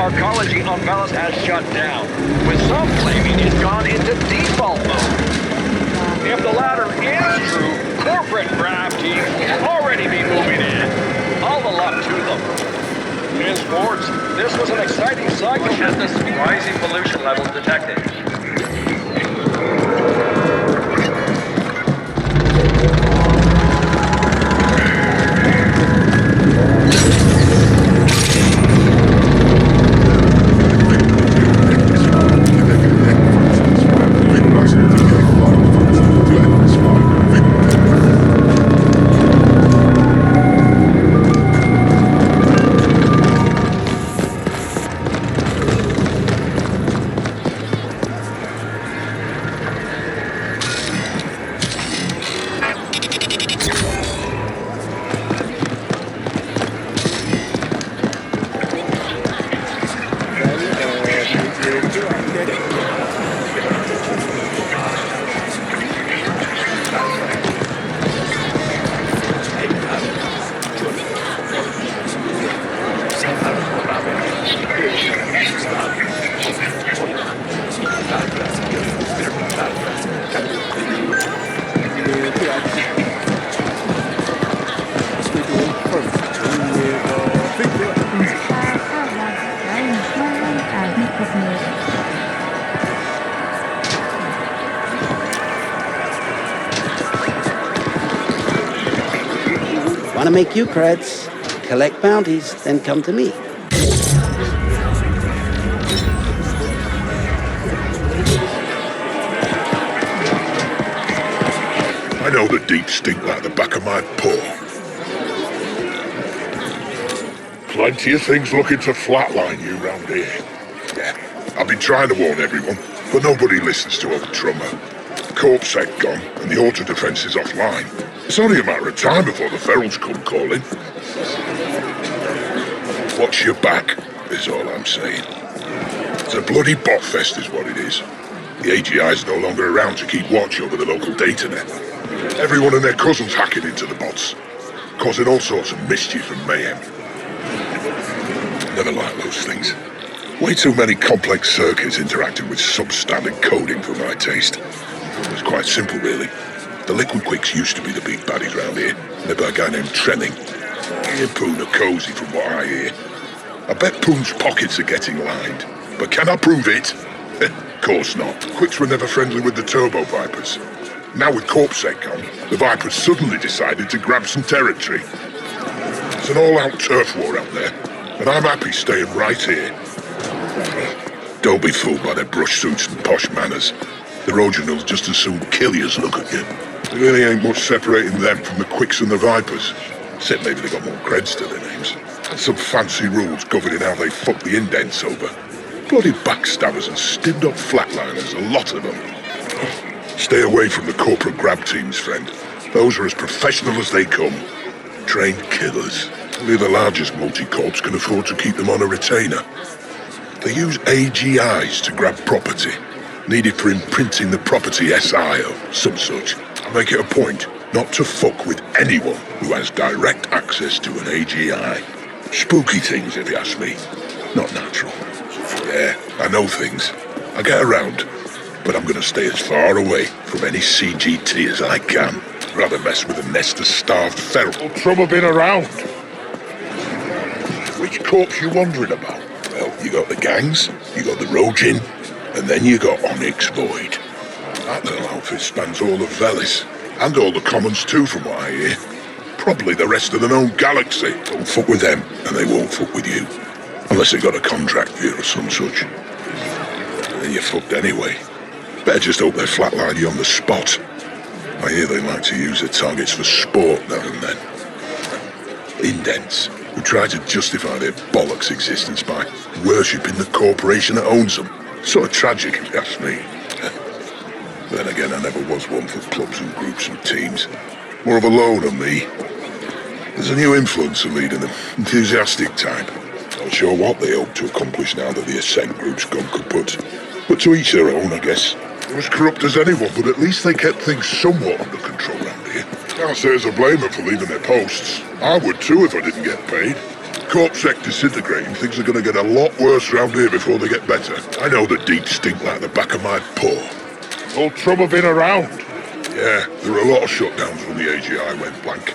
arcology unbalanced has shut down, with some claiming it's gone into default mode. If the latter is true, corporate grab teams will already be moving in. All the luck to them. In sports, this was an exciting cycle. Rising pollution levels detected. Want to make you creds? Collect bounties, then come to me. I know the deep stink like the back of my paw. Plenty of things looking to flatline you round here. Yeah, I've been trying to warn everyone, but nobody listens to old Trummer. Corpsec gone, and the auto defense is offline. It's only a matter of time before the ferals come calling. Watch your back, is all I'm saying. It's a bloody bot fest is what it is. The AGI's no longer around to keep watch over the local data net. Everyone and their cousins hacking into the bots, causing all sorts of mischief and mayhem. Never liked those things. Way too many complex circuits interacting with substandard coding for my taste. It's quite simple, really. The Liquid Quicks used to be the big baddies round here, led by a guy named Trenning. He and Poon are cozy from what I hear. I bet Poon's pockets are getting lined, but can I prove it? Of course not. Quicks were never friendly with the Turbo Vipers. Now with Corpsec gone, the Vipers suddenly decided to grab some territory. It's an all-out turf war out there, and I'm happy staying right here. Don't be fooled by their brush suits and posh manners. The Rojan'll just as soon kill you as look at you. There really ain't much separating them from the Quicks and the Vipers. Except maybe they got more creds to their names. And some fancy rules governing how they fuck the indents over. Bloody backstabbers and stimmed up flatliners, a lot of them. Stay away from the corporate grab teams, friend. Those are as professional as they come. Trained killers. Only the largest multi-corps can afford to keep them on a retainer. They use AGIs to grab property, needed for imprinting the property SI or some such. I make it a point not to fuck with anyone who has direct access to an AGI. Spooky things, if you ask me. Not natural. Yeah, I know things. I get around, but I'm gonna stay as far away from any CGT as I can. Rather mess with a nest of starved feral. Trouble been around. Which corpse you wondering about? Well, you got the gangs, you got the Rojin, and then you got Onyx Void. That little outfit spans all of Velis, and all the commons too, from what I hear. Probably the rest of the known galaxy. Don't fuck with them, and they won't fuck with you. Unless they got a contract for you or some such. And then you're fucked anyway. Better just hope they flatline you on the spot. I hear they like to use their targets for sport now and then. Indents, who try to justify their bollocks existence by worshipping the corporation that owns them. Sort of tragic, if you ask me. Then again, I never was one for clubs and groups and teams. More of a loner, me. There's a new influencer leading them, enthusiastic type. Not sure what they hope to accomplish now that the Ascent group's gone kaput. But to each their own, I guess. They're as corrupt as anyone, but at least they kept things somewhat under control around here. Can't say as I blame them for leaving their posts. I would too if I didn't get paid. Corpsec disintegrating, things are going to get a lot worse round here before they get better. I know the deep stink like the back of my paw. All trouble been around? Yeah, there were a lot of shutdowns when the AGI went blank.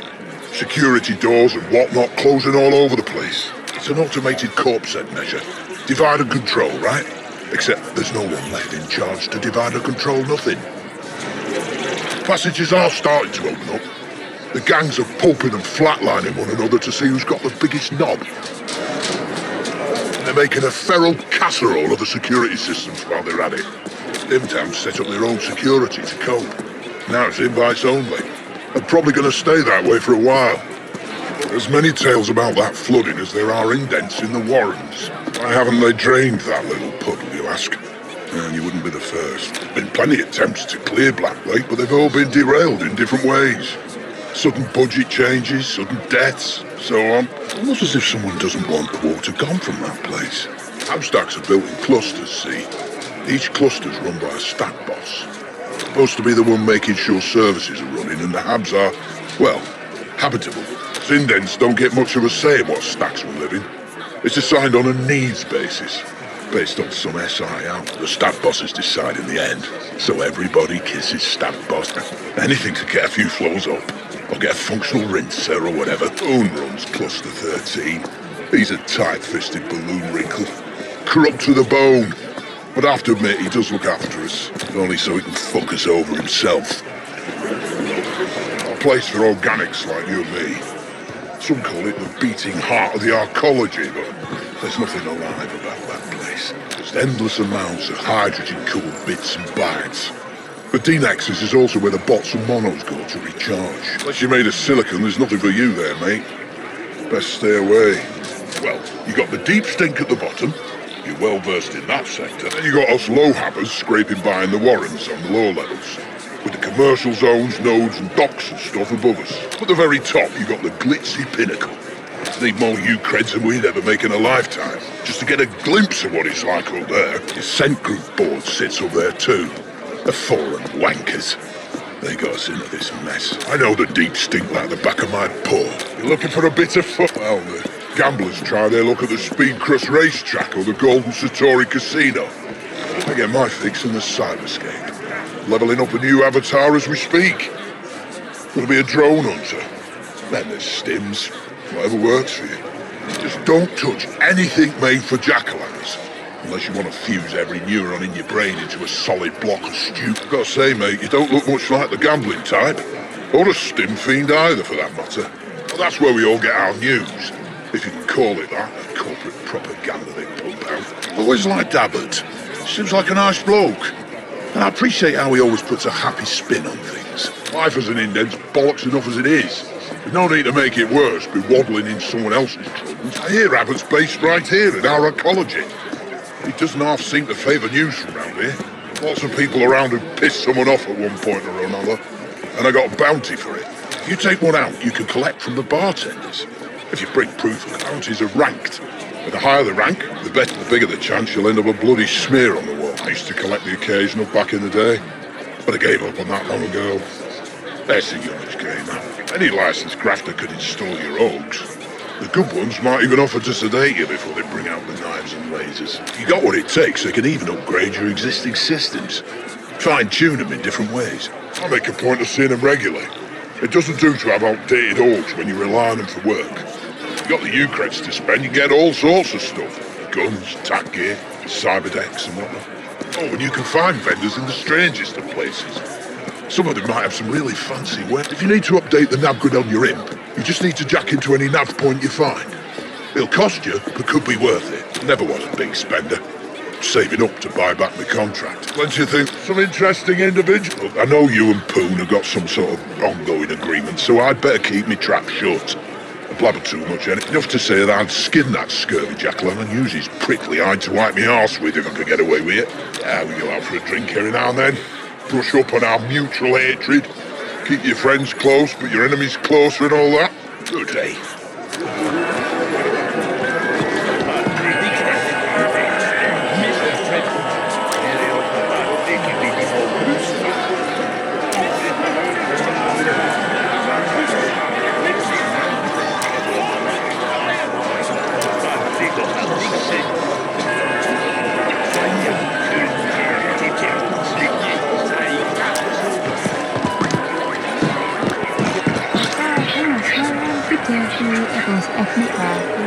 Security doors and whatnot closing all over the place. It's an automated Corpsec measure. Divide and control, right? Except there's no one left in charge to divide and control nothing. Passages are starting to open up. The gangs are pulping and flatlining one another to see who's got the biggest knob. And they're making a feral casserole of the security systems while they're at it. Them towns set up their own security to cope. Now it's invites only. And probably going to stay that way for a while. There's many tales about that flooding as there are indents in the Warrens. Why haven't they drained that little puddle, you ask? And you wouldn't be the first. There's been plenty of attempts to clear Black Lake, but they've all been derailed in different ways. Sudden budget changes, sudden deaths, so on. Almost as if someone doesn't want the water gone from that place. Abstacks are built in clusters, see? Each cluster's run by a stack boss. Supposed to be the one making sure services are running, and the Habs are, well, habitable. Indents don't get much of a say in what stacks will live in. It's assigned on a needs basis, based on some SI out. The stack bosses decide in the end, so everybody kisses stack boss. Anything to get a few floors up, or get a functional rinser or whatever. Boone runs Cluster 13. He's a tight-fisted balloon wrinkle, corrupt to the bone. But I have to admit, he does look after us, only so he can fuck us over himself. A place for organics like you and me. Some call it the beating heart of the arcology, but there's nothing alive about that place. Just endless amounts of hydrogen-cooled bits and bytes. But D-Nexus is also where the bots and monos go to recharge. Unless you're made of silicon, there's nothing for you there, mate. Best stay away. Well, you got the deep stink at the bottom. You're well versed in that sector. Then you got us low-habbers scraping by in the Warrens on the lower levels. With the commercial zones, nodes and docks and stuff above us. At the very top, you got the glitzy pinnacle. Need more U-creds than we'd ever make in a lifetime. Just to get a glimpse of what it's like up there. The Ascent group board sits up there too. The foreign wankers. They got us into this mess. I know the deep stink like the back of my paw. You're looking for a bit of fun? Well, the gamblers try their luck at the Speed Crust racetrack or the Golden Satori Casino. I get my fix in the Cyberscape. Leveling up a new avatar as we speak. Gonna be a drone hunter. Then there's stims. Whatever works for you. Just don't touch anything made for jack-o'-lanterns. Unless you want to fuse every neuron in your brain into a solid block of stew. Gotta say, mate, you don't look much like the gambling type. Or a stim fiend either, for that matter. Well, that's where we all get our news. If you can call it that, the corporate propaganda they pump out. Always liked Abbott. Seems like a nice bloke. And I appreciate how he always puts a happy spin on things. Life as an indent's bollocks enough as it is. There's no need to make it worse by waddling in someone else's troubles. I hear Abbott's based right here in our ecology. He doesn't half seem to favour news from around here. Lots of people around who pissed someone off at one point or another. And I got a bounty for it. If you take one out, you can collect from the bartenders. If you bring proof, the bounties are ranked. And the higher the rank, the better, the bigger the chance you'll end up a bloody smear on the wall. I used to collect the occasional back in the day, but I gave up on that long ago. That's the youngest game. Any licensed grafter could install your oaks. The good ones might even offer to sedate you before they bring out the knives and lasers. You got what it takes, they can even upgrade your existing systems. Fine-tune them in different ways. I make a point of seeing them regularly. It doesn't do to have outdated orcs when you rely on them for work. You got the U-creds to spend, you get all sorts of stuff. Guns, tack gear, cyberdecks and whatnot. Oh, and you can find vendors in the strangest of places. Some of them might have some really fancy weapons. If you need to update the nav grid on your imp, you just need to jack into any nav point you find. It'll cost you, but could be worth it. Never was a big spender. Saving up to buy back my contract. Plenty of things. Some interesting individuals. Look, I know you and Poon have got some sort of ongoing agreement, so I'd better keep my trap shut. I blabber too much, and enough to say that I'd skin that scurvy jackal and use his prickly hide to wipe me arse with if I could get away with it. Yeah, we go out for a drink every now and then. Brush up on our mutual hatred. Keep your friends close, but your enemies closer and all that. Good day. TFC equals FBR.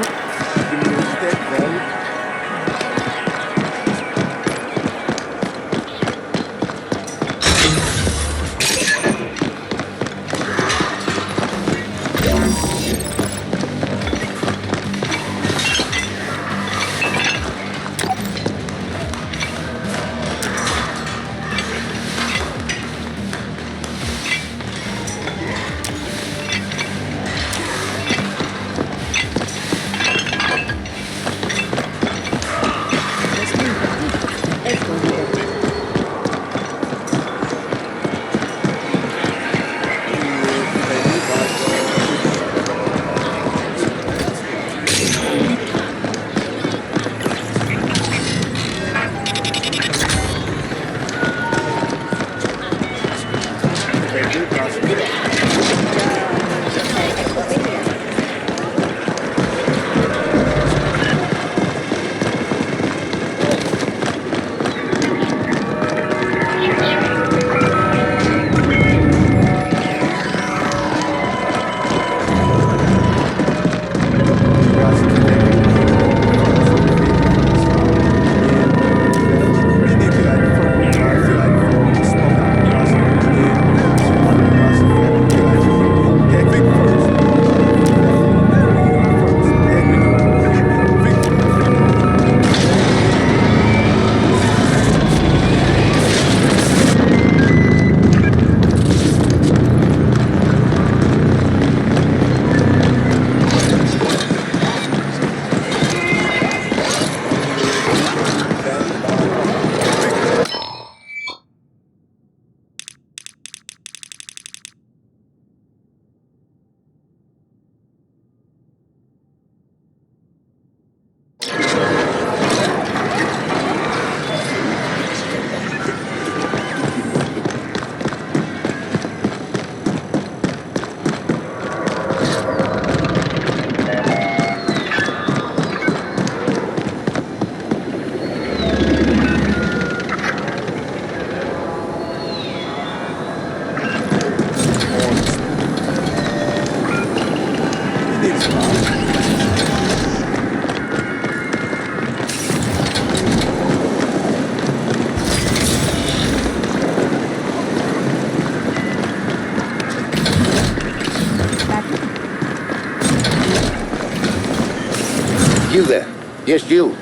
You there. Yes, you.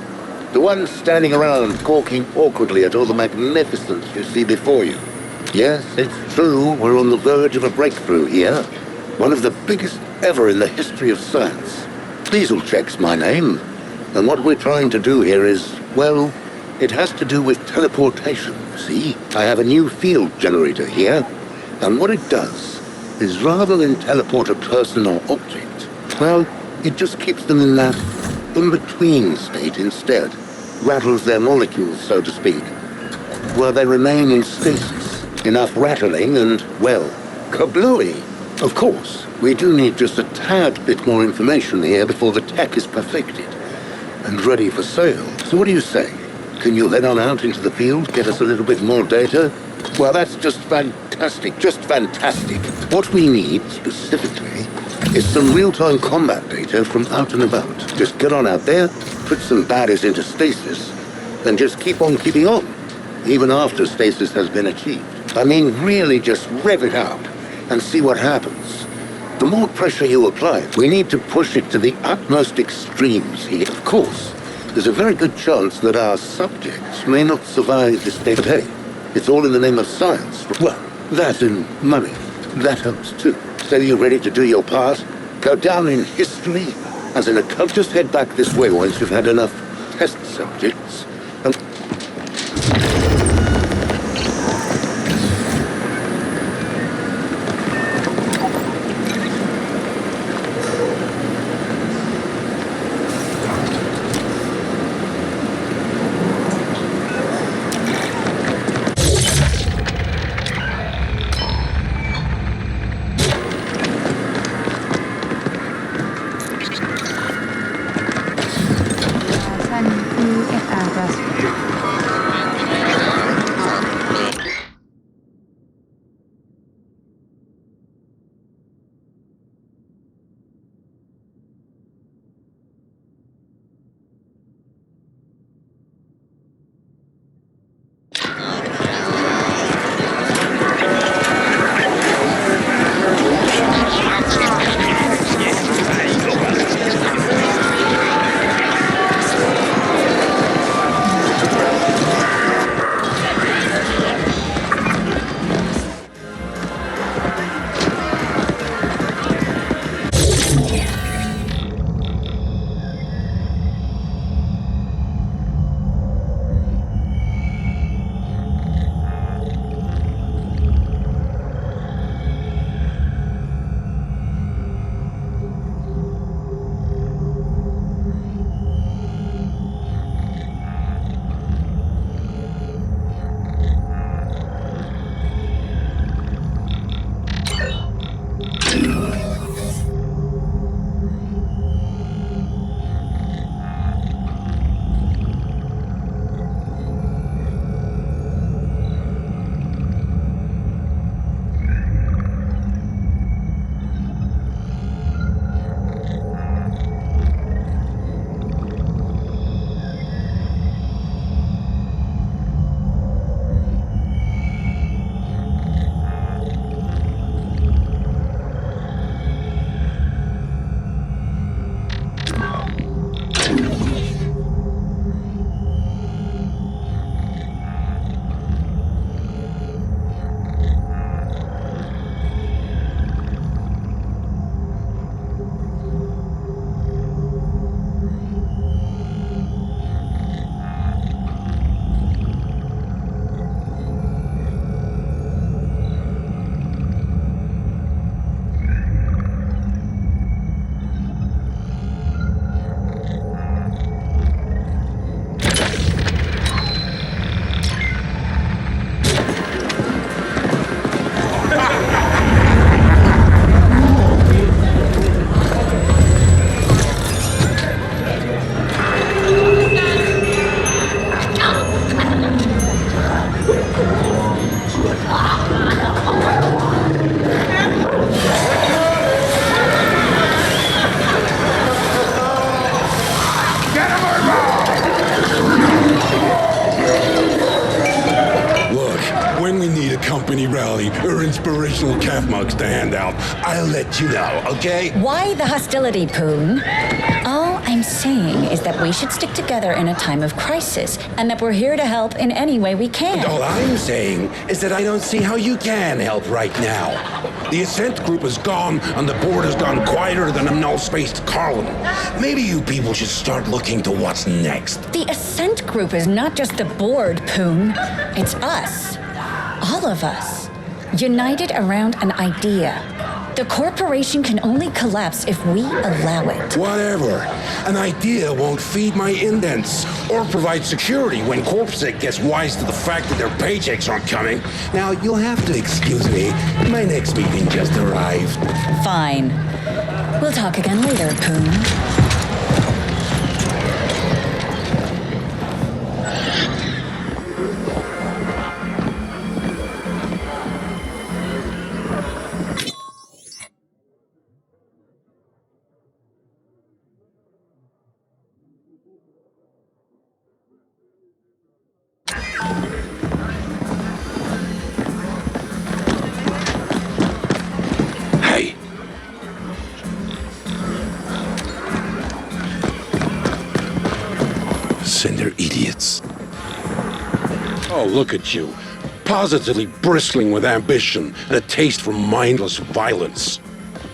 The one standing around gawking awkwardly at all the magnificence you see before you. Yes, it's true, we're on the verge of a breakthrough here. One of the biggest ever in the history of science. Diesel Check's my name. And what we're trying to do here is, well, it has to do with teleportation, see? I have a new field generator here, and what it does is rather than teleport a person or object, well, it just keeps them in that in-between state instead. Rattles their molecules, so to speak. Where they remain in stasis. Enough rattling and, well, kablooey. Of course, we do need just a tad bit more information here before the tech is perfected and ready for sale. So what do you say? Can you head on out into the field, get us a little bit more data? Well, that's just fantastic, just fantastic. What we need, specifically, is some real-time combat data from out and about. Just get on out there, put some baddies into stasis, and just keep on keeping on, even after stasis has been achieved. I mean, really just rev it up and see what happens. The more pressure you apply, we need to push it to the utmost extremes here. Of course, there's a very good chance that our subjects may not survive this day. But hey, it's all in the name of science. Well, that and money, that helps too. So you're ready to do your part? Go down in history as in a cult. Just head back this way once you've had enough test subjects. And Sun UFR inspirational calf mugs to hand out, I'll let you know, okay? Why the hostility, Poon? All I'm saying is that we should stick together in a time of crisis, and that we're here to help in any way we can. All I'm saying is that I don't see how you can help right now. The Ascent group is gone, and the board has gone quieter than a null-spaced Carlin. Maybe you people should start looking to what's next. The Ascent group is not just the board, Poon. It's us. All of us. United around an idea. The corporation can only collapse if we allow it. Whatever. An idea won't feed my indents or provide security when CorpSec gets wise to the fact that their paychecks aren't coming. Now, you'll have to excuse me. My next meeting just arrived. Fine. We'll talk again later, Poon. Hey. Send their idiots. Oh, look at you. Positively bristling with ambition and a taste for mindless violence.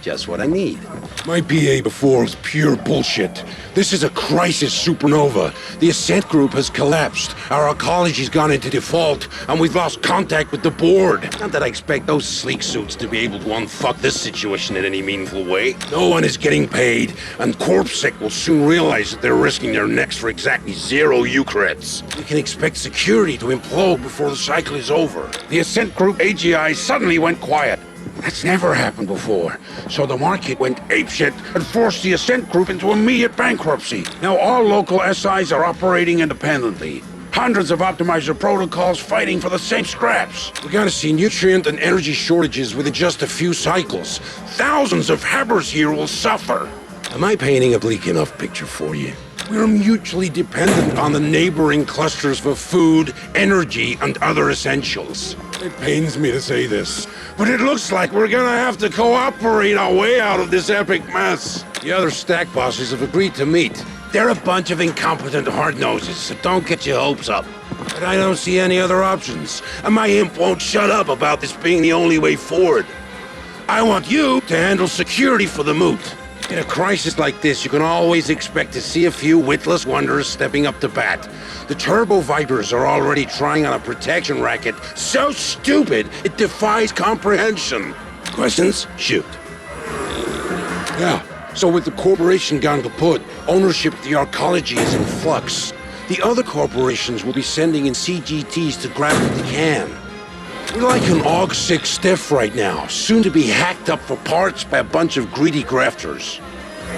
Just what I need. My PA before was pure bullshit. This is a crisis supernova. The Ascent group has collapsed. Our ecology's gone into default, and we've lost contact with the board. Not that I expect those sleek suits to be able to unfuck this situation in any meaningful way. No one is getting paid, and CorpSec will soon realize that they're risking their necks for exactly 0 Eucreds. We can expect security to implode before the cycle is over. The Ascent group AGI suddenly went quiet. That's never happened before. So the market went apeshit and forced the Ascent group into immediate bankruptcy. Now all local SIs are operating independently. Hundreds of optimizer protocols fighting for the same scraps. We're gonna see nutrient and energy shortages within just a few cycles. Thousands of Habbers here will suffer. Am I painting a bleak enough picture for you? We're mutually dependent on the neighboring clusters for food, energy, and other essentials. It pains me to say this, but it looks like we're gonna have to cooperate our way out of this epic mess. The other stack bosses have agreed to meet. They're a bunch of incompetent hard-noses, so don't get your hopes up. But I don't see any other options, and my imp won't shut up about this being the only way forward. I want you to handle security for the moot. In a crisis like this, you can always expect to see a few witless wonders stepping up to bat. The Turbo Vipers are already trying on a protection racket so stupid it defies comprehension. Questions? Shoot. Yeah, so with the corporation gone kaput, ownership of the arcology is in flux. The other corporations will be sending in CGTs to grab what they can. We're like an AUG-6 stiff right now, soon to be hacked up for parts by a bunch of greedy grafters.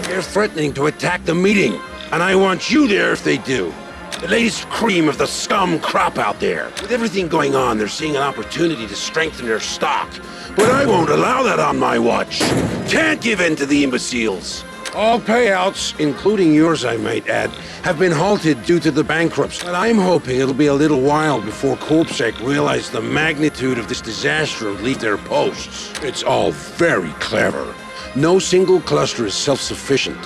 They're threatening to attack the meeting, and I want you there if they do. The latest cream of the scum crop out there. With everything going on, they're seeing an opportunity to strengthen their stock. But I won't allow that on my watch. Can't give in to the imbeciles. All payouts, including yours I might add, have been halted due to the bankruptcy. But I'm hoping it'll be a little while before CorpSec realize the magnitude of this disaster and leave their posts. It's all very clever. No single cluster is self-sufficient.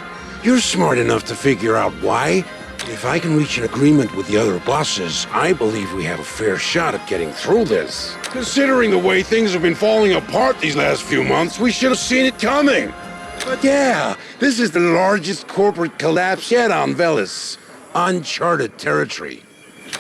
You're smart enough to figure out why. If I can reach an agreement with the other bosses, I believe we have a fair shot at getting through this. Considering the way things have been falling apart these last few months, we should have seen it coming. But yeah, this is the largest corporate collapse yet on Velis. Uncharted territory.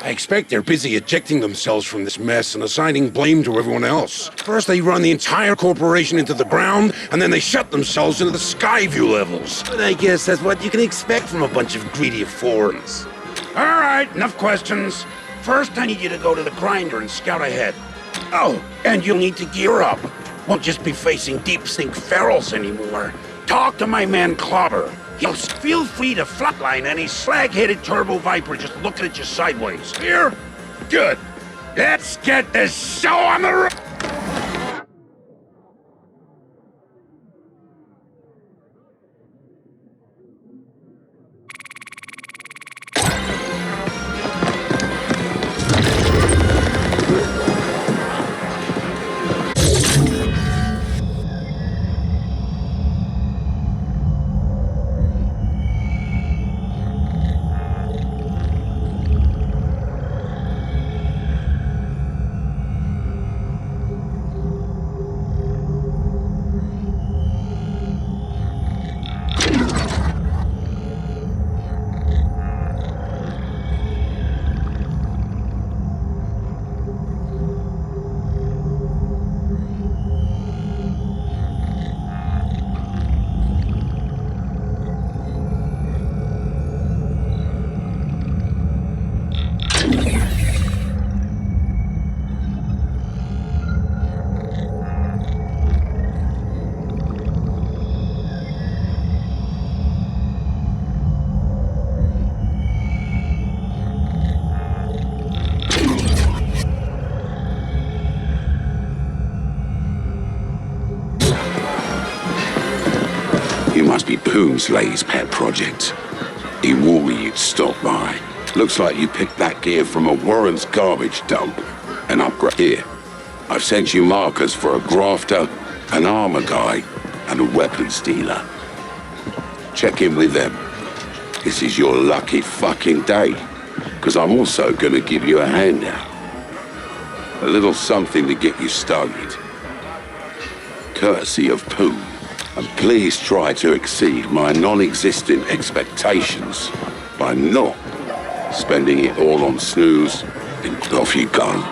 I expect they're busy ejecting themselves from this mess and assigning blame to everyone else. First they run the entire corporation into the ground, and then they shut themselves into the Skyview levels. But I guess that's what you can expect from a bunch of greedy foreigners. All right, enough questions. First, I need you to go to the grinder and scout ahead. Oh, and you'll need to gear up. Won't just be facing deep sink ferals anymore. Talk to my man Clobber. He'll feel free to flatline any slag-headed Turbo Viper just looking at you sideways. Here? Good. Let's get this show on the road. Poon's latest pet project. He warned me you'd stop by. Looks like you picked that gear from a Warren's garbage dump. An upgrade here. I've sent you markers for a grafter, an armor guy, and a weapons dealer. Check in with them. This is your lucky fucking day, because I'm also gonna give you a handout. A little something to get you started. Courtesy of Poon. And please try to exceed my non-existent expectations by not spending it all on snooze and off you go.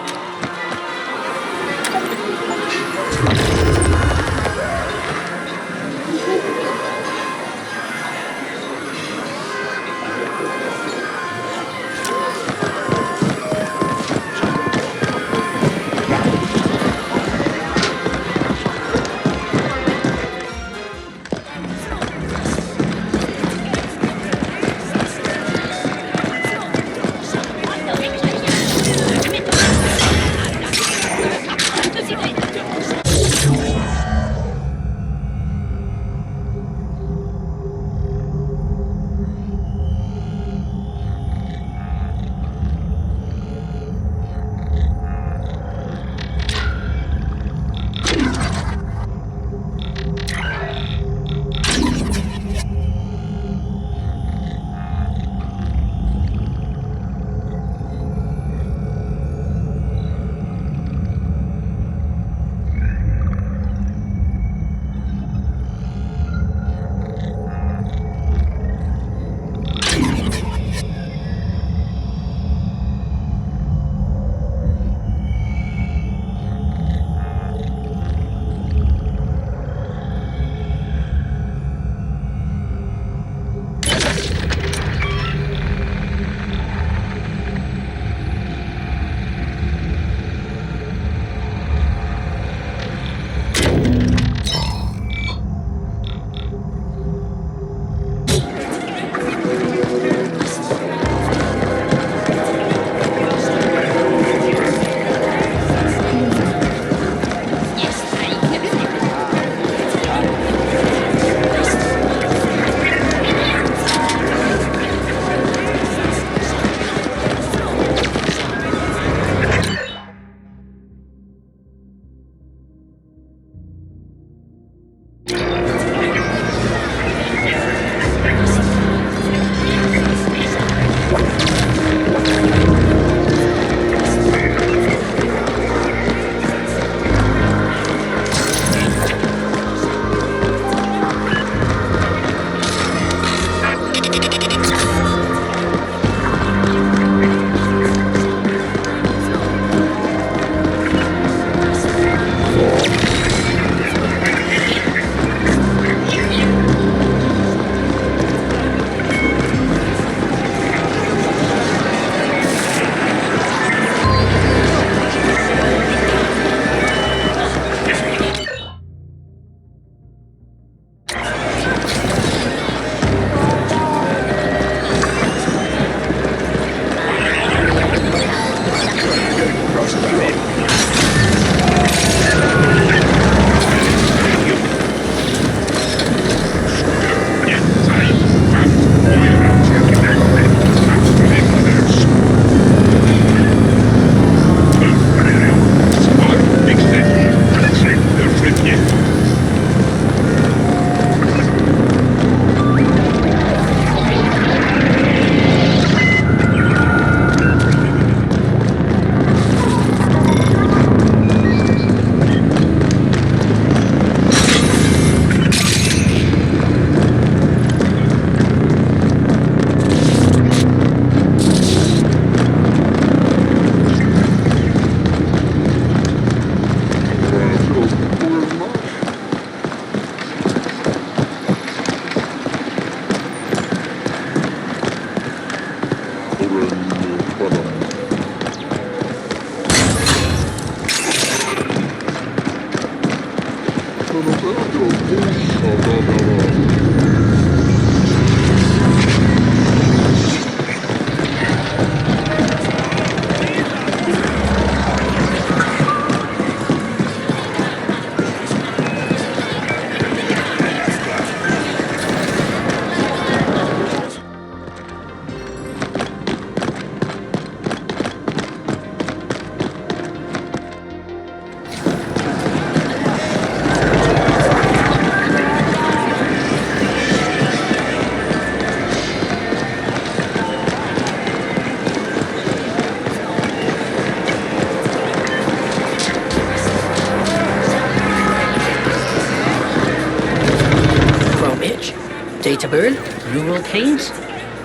data burn, neural pains,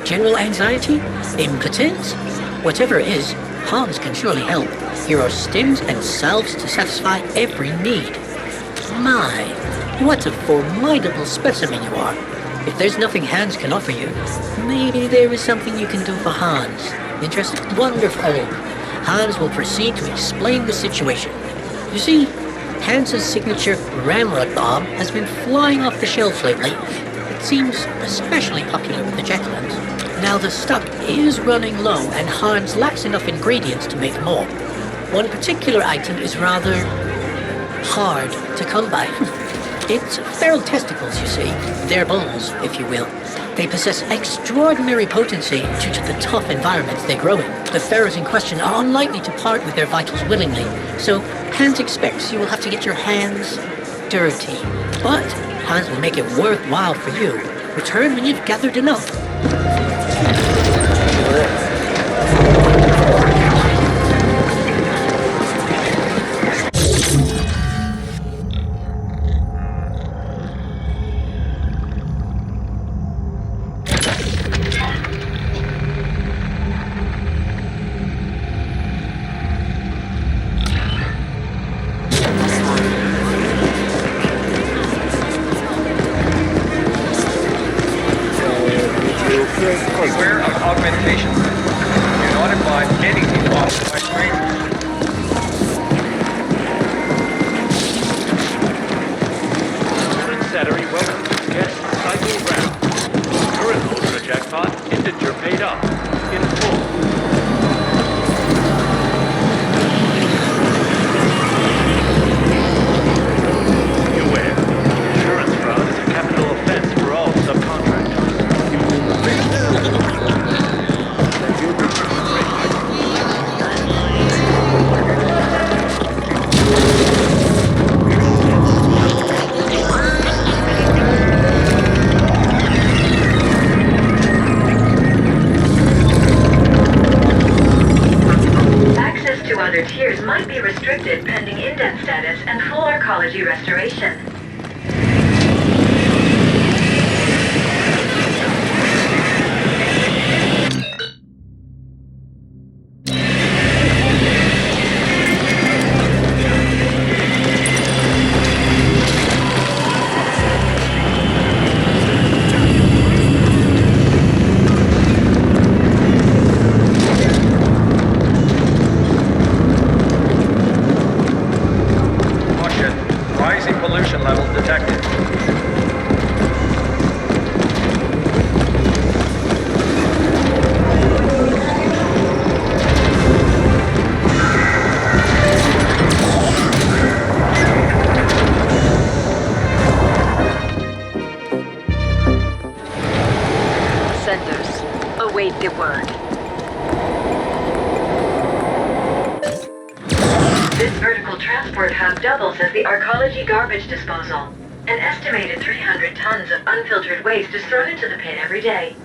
general anxiety, impotence? Whatever it is, Hans can surely help. Here are stims and salves to satisfy every need. My, what a formidable specimen you are. If there's nothing Hans can offer you, maybe there is something you can do for Hans. Interested? Wonderful. Hans will proceed to explain the situation. You see, Hans's signature ramrod bomb has been flying off the shelves lately. It seems especially popular with the Jackalans. Now the stock is running low and Hans lacks enough ingredients to make more. One particular item is rather hard to come by. It's feral testicles, you see. They're bulls, if you will. They possess extraordinary potency due to the tough environments they grow in. The pharaohs in question are unlikely to part with their vitals willingly, so Hans expects you will have to get your hands dirty. But Hans will make it worthwhile for you. Return when you've gathered enough. Beware of augmentation. Do not imply anything off by strangers. Sattery, welcome to Get Cycle Round. Current Ultra Jackpot integer paid up in full. Beware, insurance fraud is a capital offense for all subcontractors. Access to other tiers might be restricted pending indent status and full arcology restoration. Caution. Rising pollution levels detected. Senders, await the word. This vertical transport hub doubles as the arcology garbage disposal. An estimated 300 tons of unfiltered waste is thrown into the pit every day.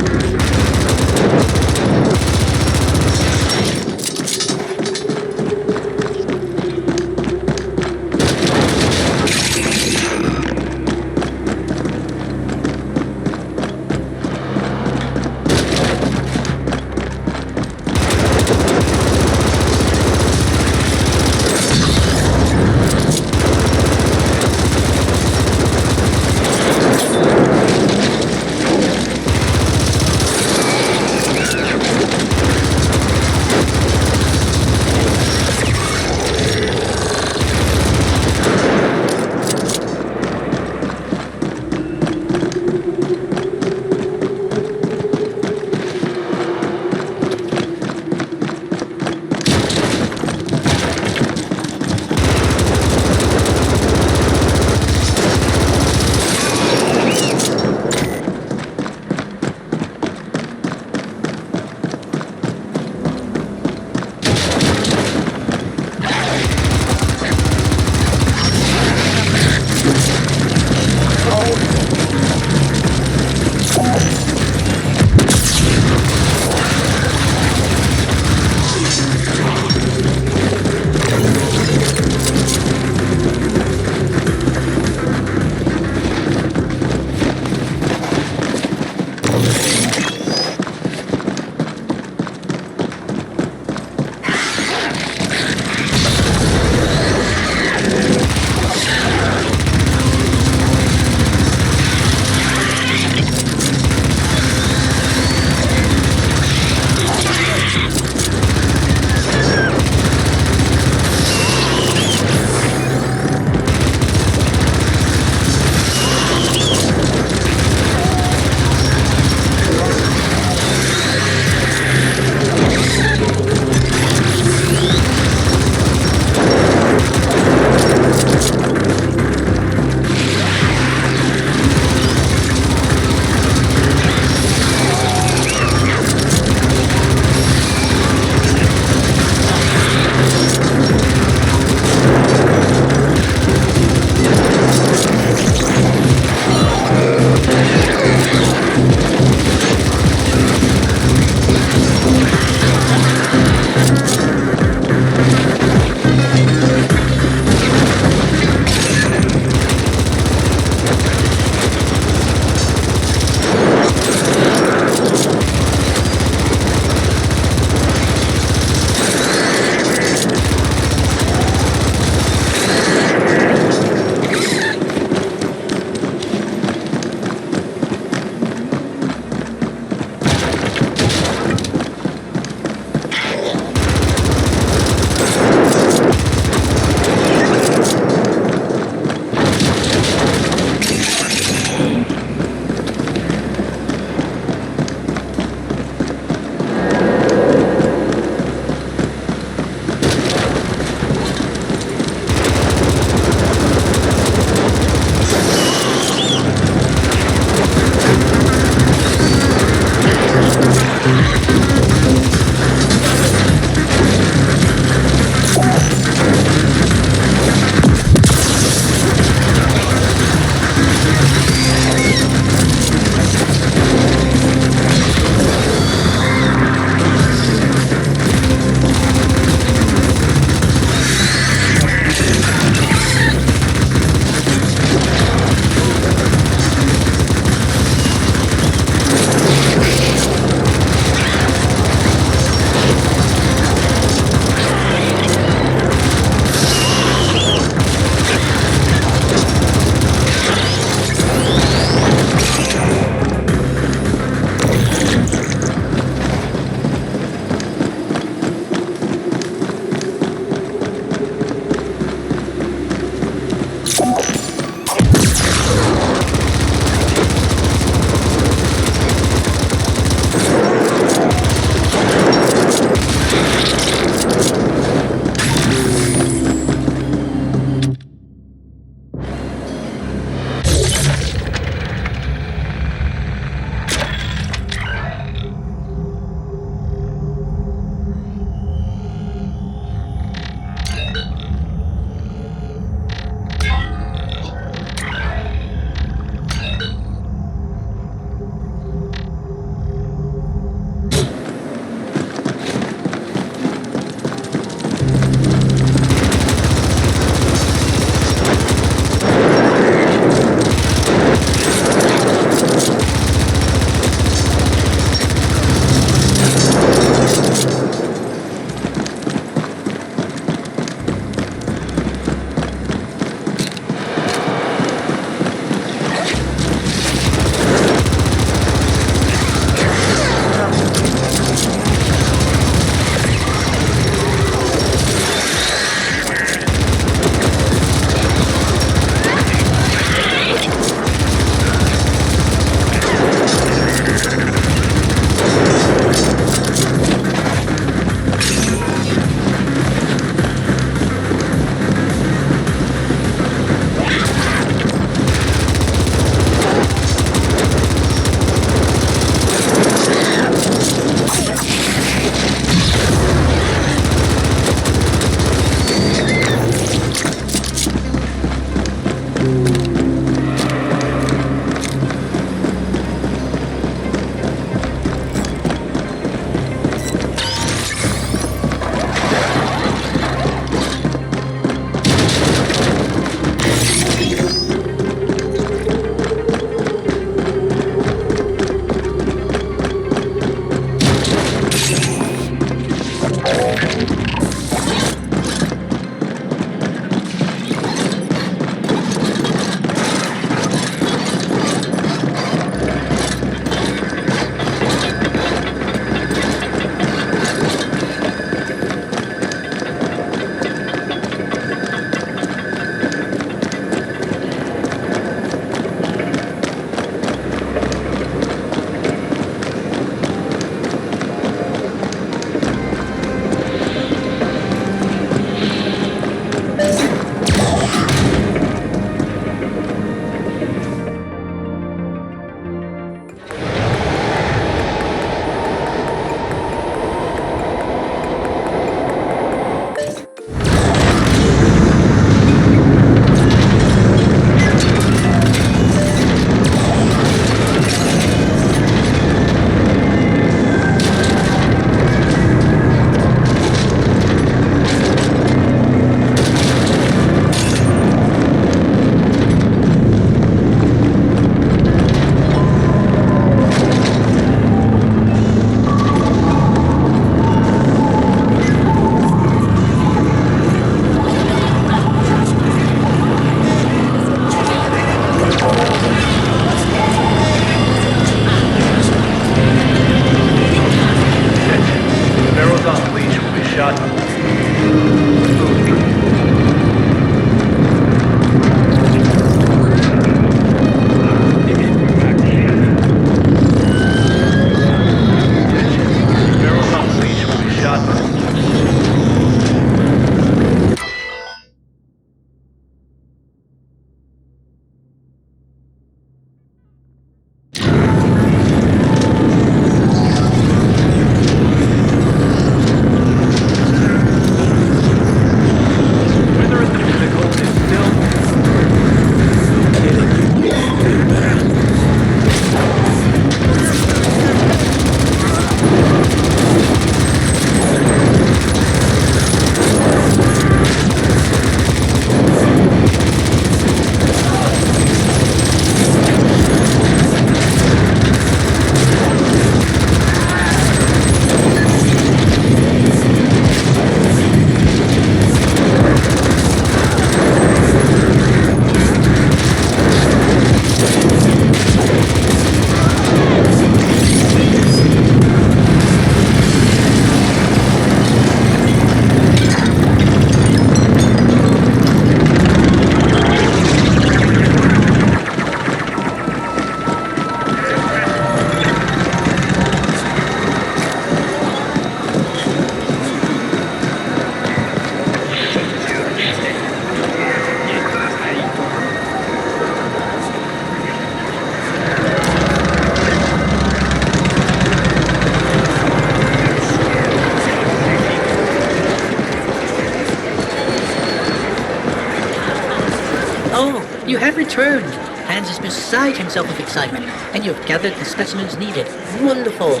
You have returned. Hans is beside himself with excitement, and you have gathered the specimens needed. Wonderful.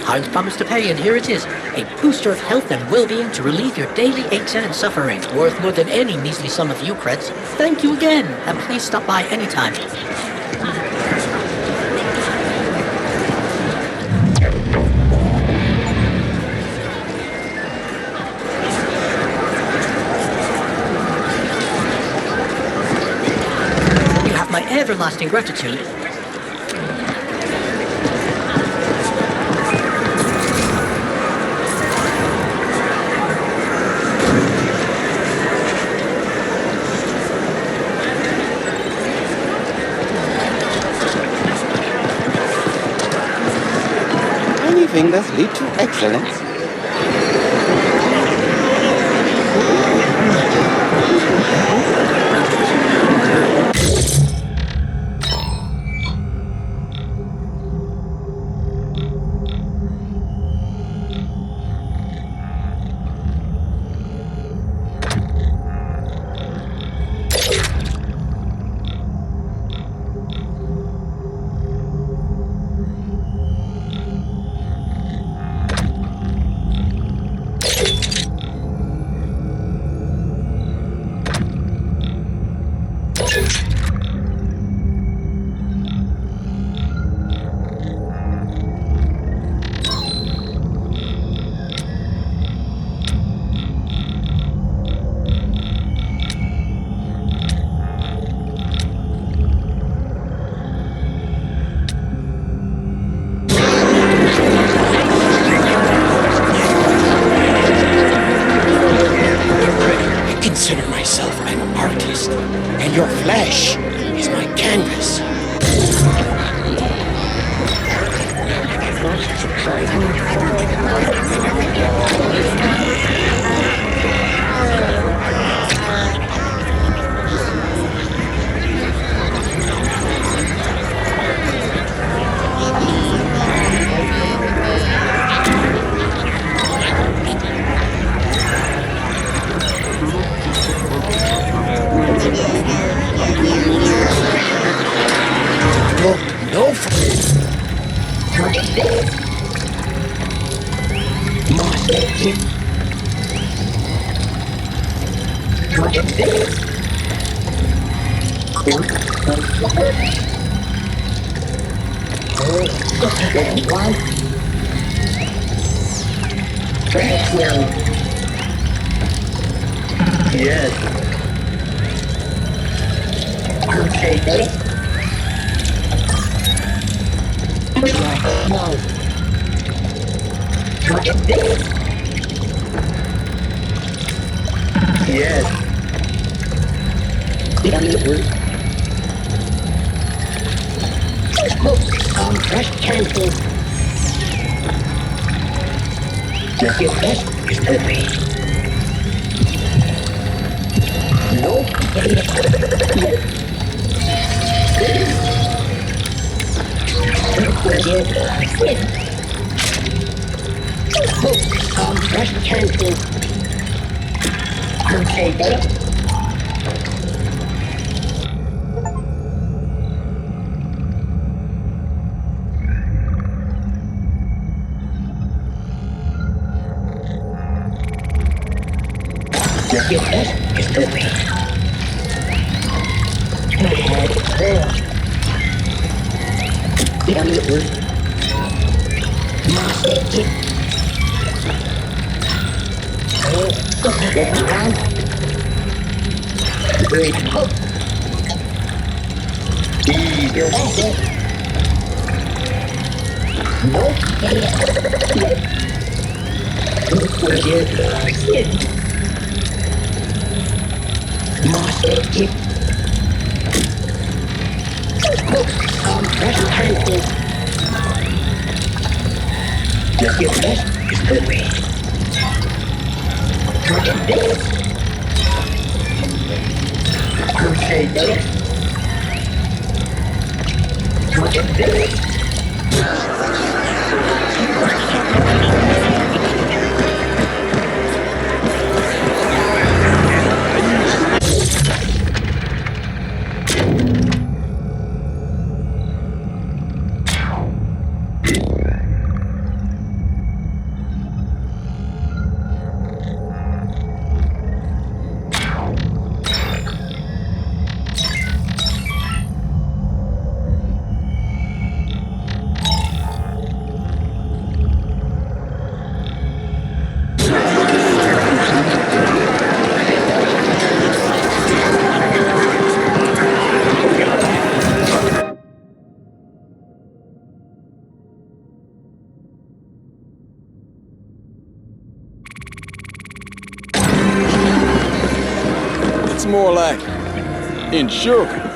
Hans promised to pay, and here it is. A booster of health and well-being to relieve your daily aches and suffering. Worth more than any measly sum of Eucreds. Thank you again, and please stop by anytime. You have my everlasting gratitude. Anything that leads to excellence. Consider myself an artist, and your flesh is my canvas. No Yes. Okay, no. Yes. Fresh candy. Just your best is the way. No. Fresh candy. Okay, better. Just your best is the way. Just your best is the way. Okay, better. more like insurance.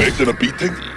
Taking a beating?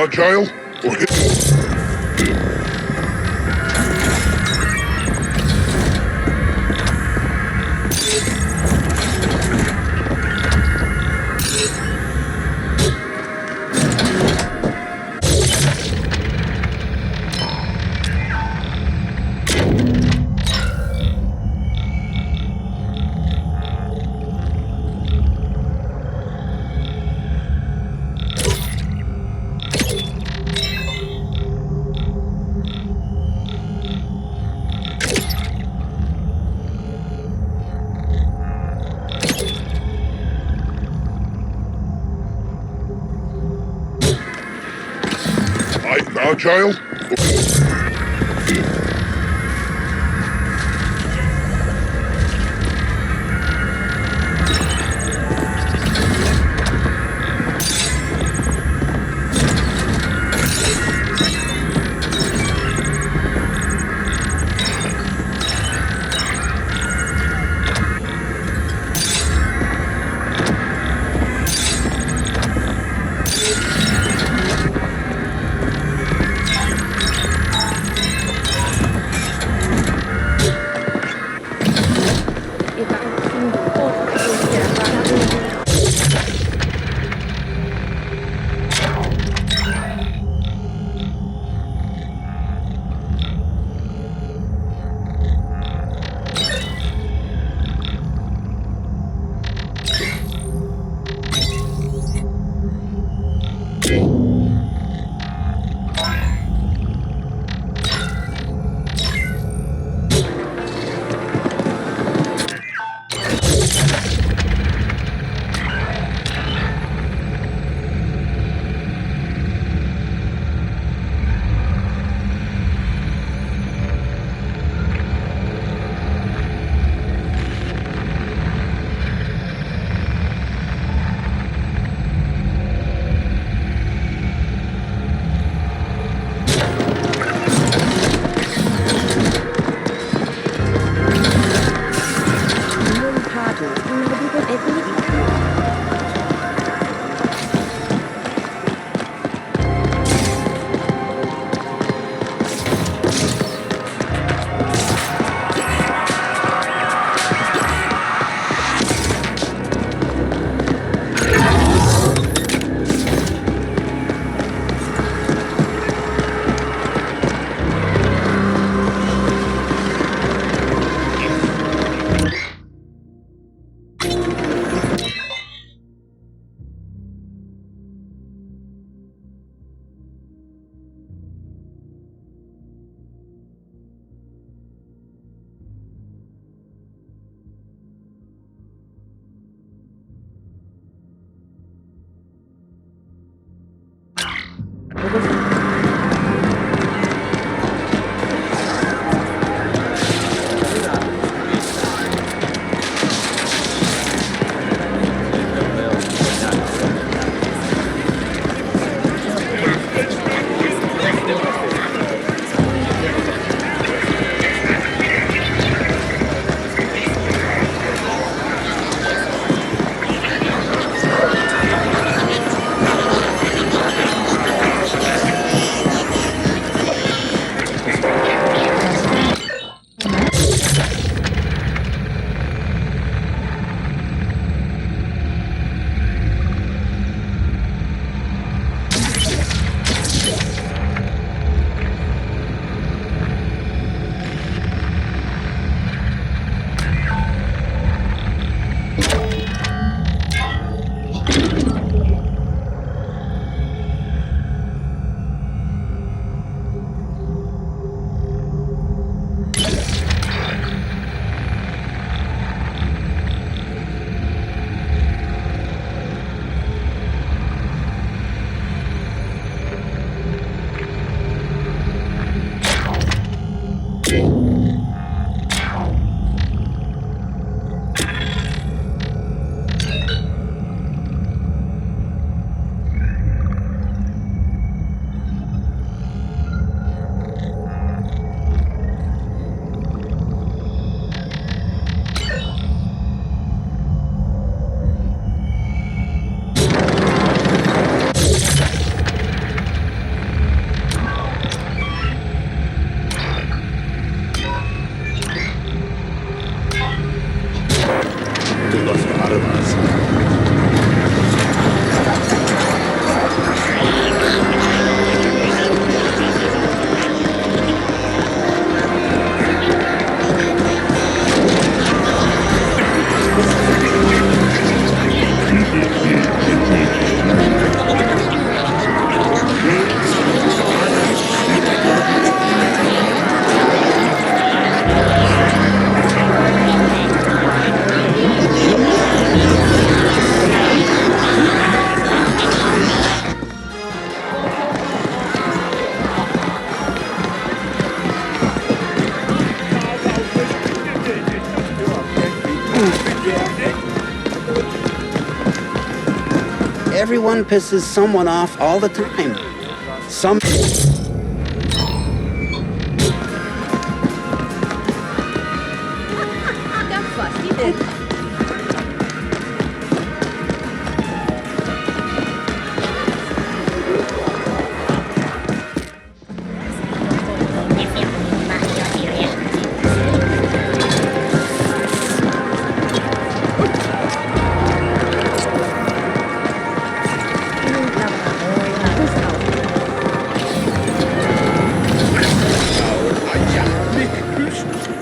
Agile? Or Agile? Everyone pisses someone off all the time. Some...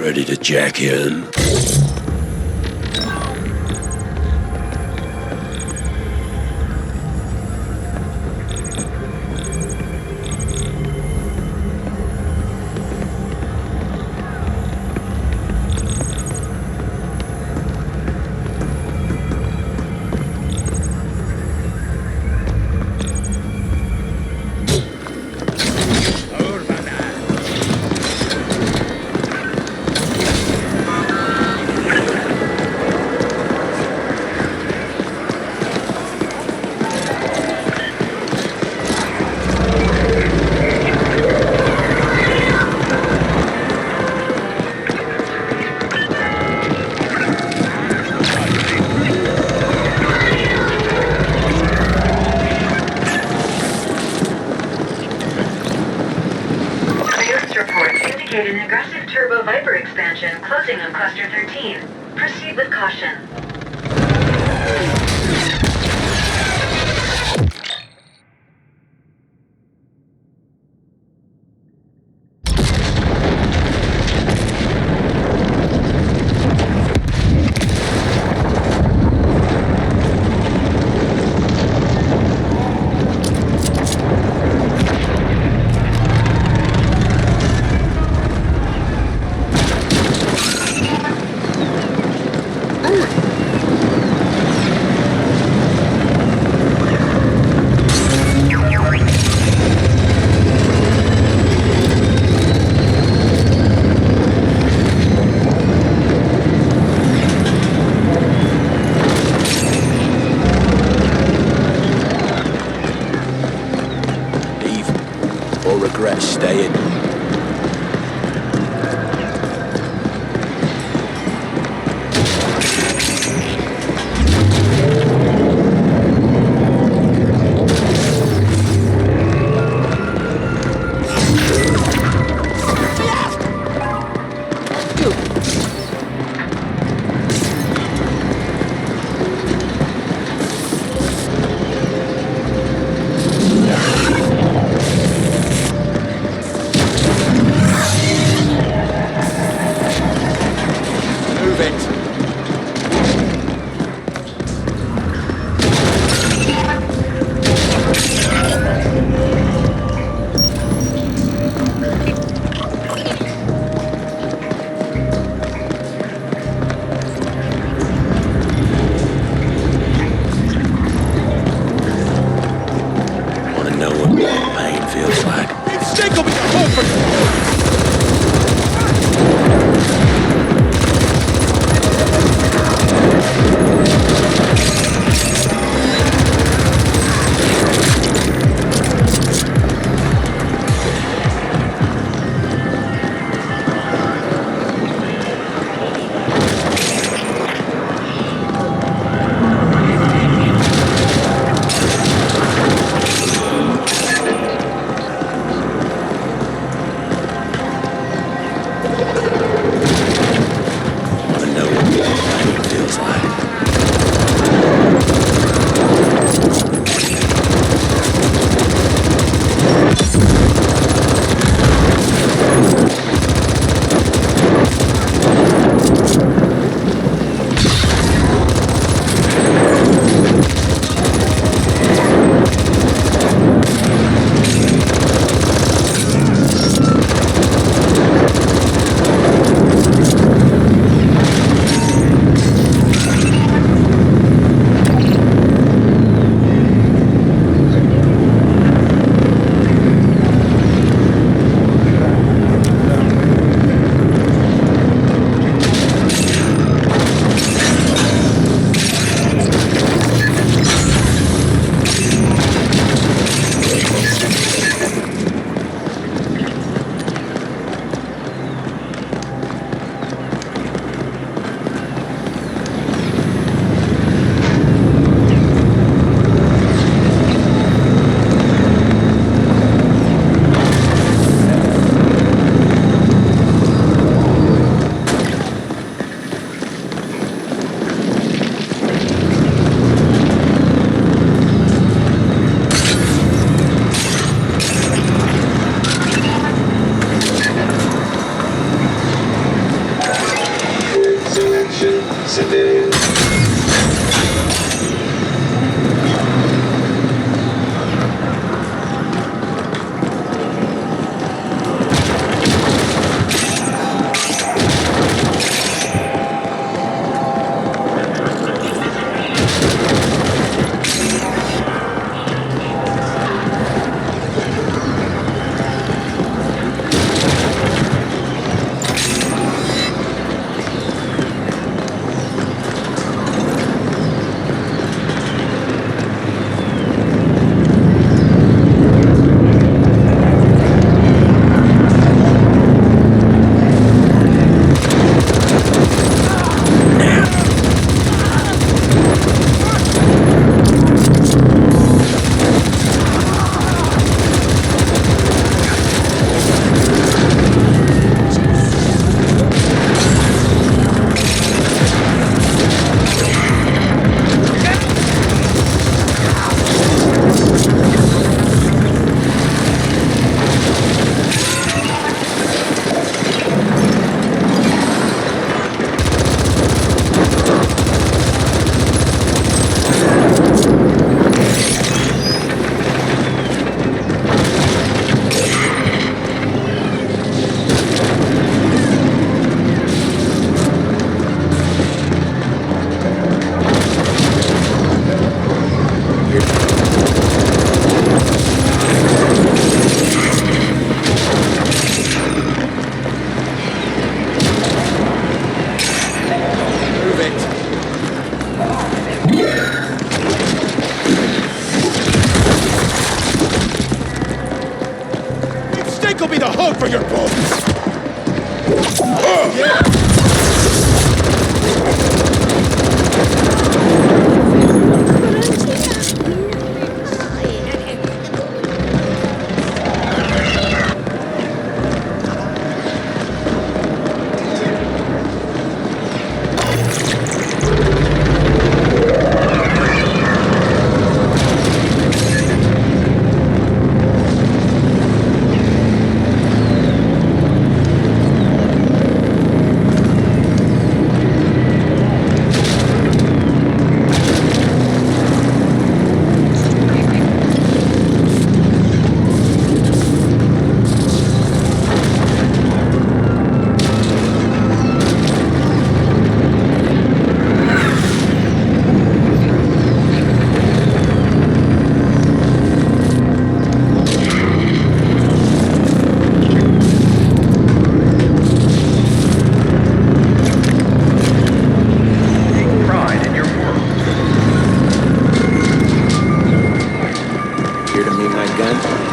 Ready to jack in? An aggressive turbo Viper expansion closing on Cluster 13. Proceed with caution. Regret staying. again.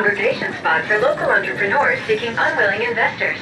Congregation spot for local entrepreneurs seeking unwilling investors.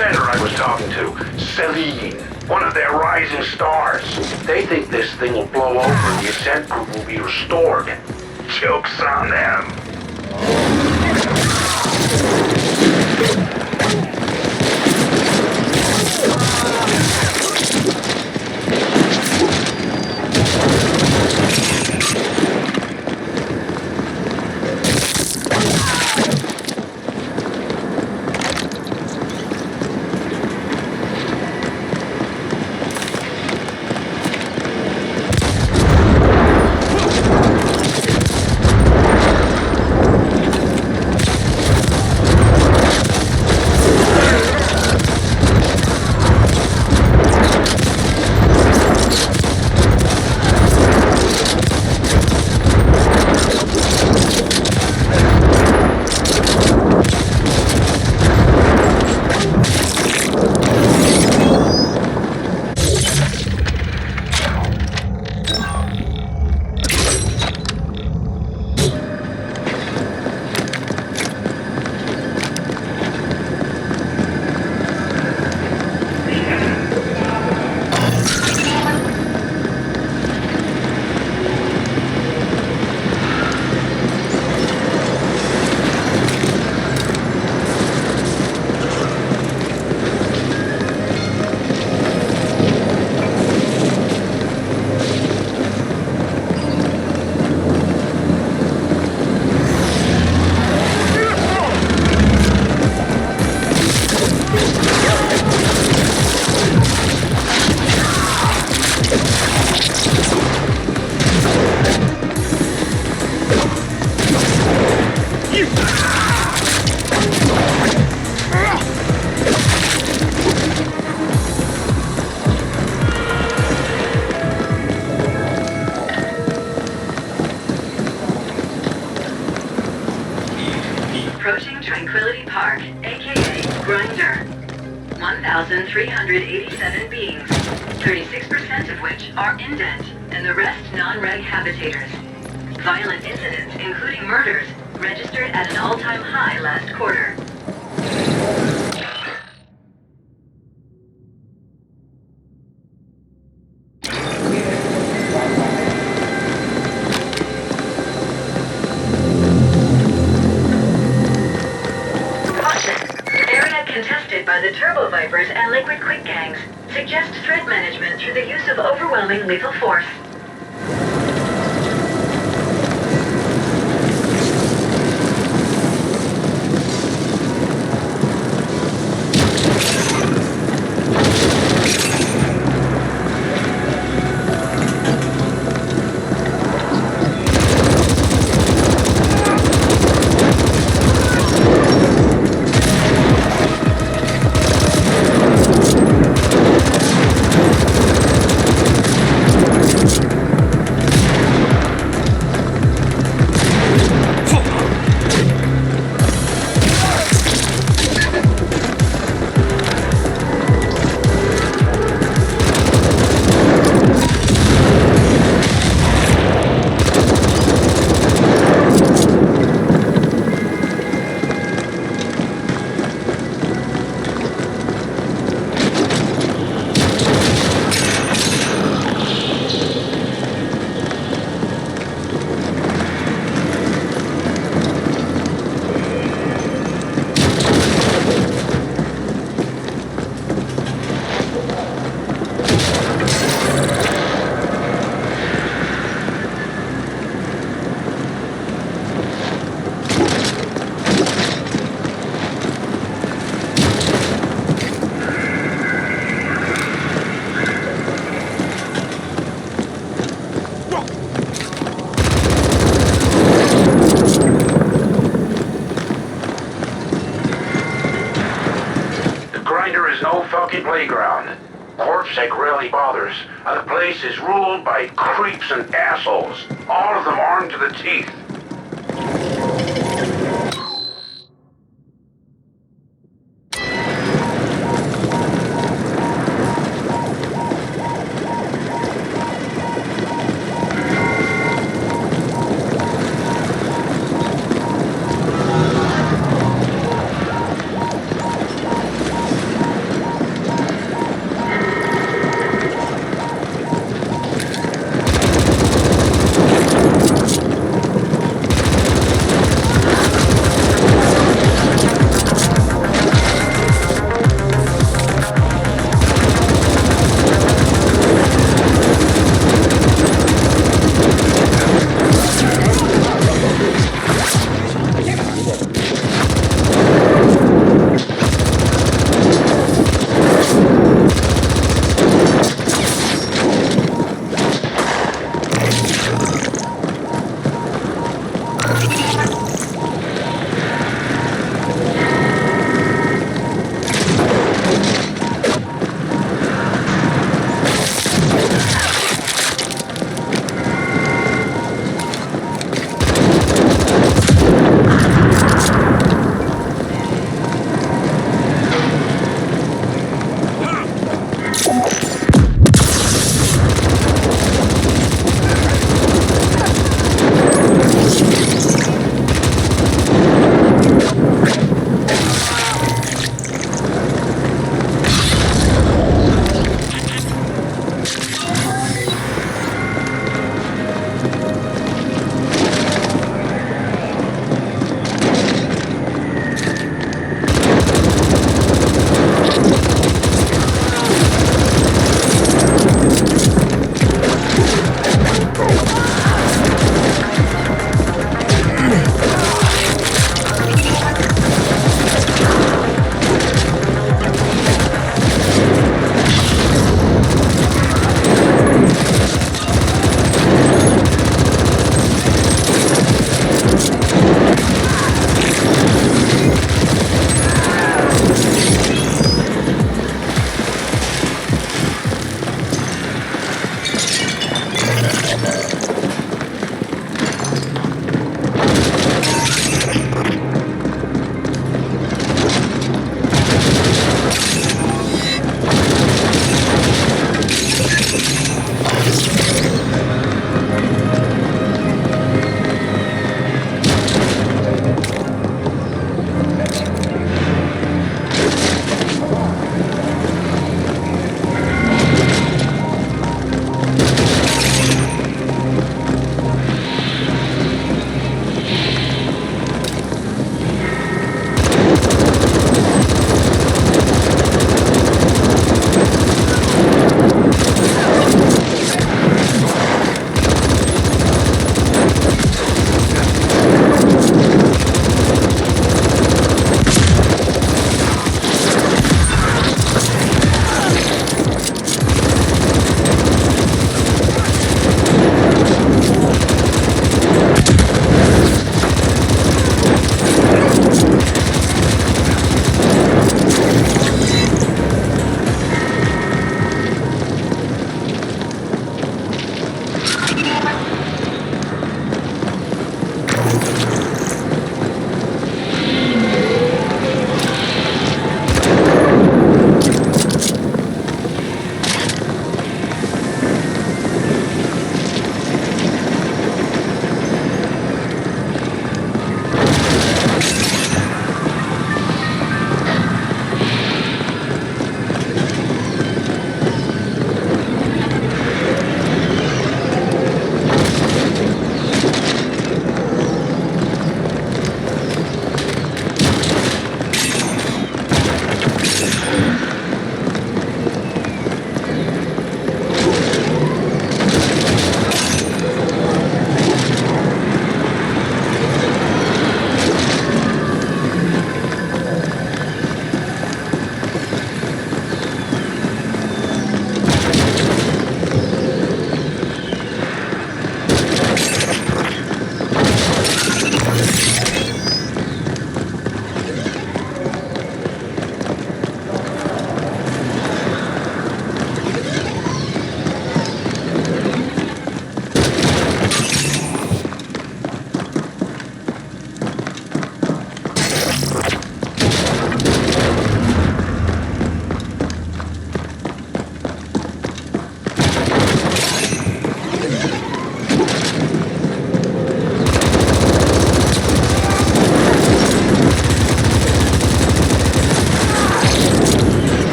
Center I was talking to, Celine, one of their rising stars. They think this thing will blow over and the Ascent group will be restored. Joke's on them. Approaching Tranquility Park, aka Grinder. 1,387 beings, 36% of which are indent, and the rest non-reg habitators. Violent incidents, including murders, registered at an all-time high last quarter. Contested by the Turbo Vipers and Liquid Quick gangs, suggest threat management through the use of overwhelming lethal force. Playground. Corpsec rarely bothers, and the place is ruled by creeps and assholes, all of them armed to the teeth.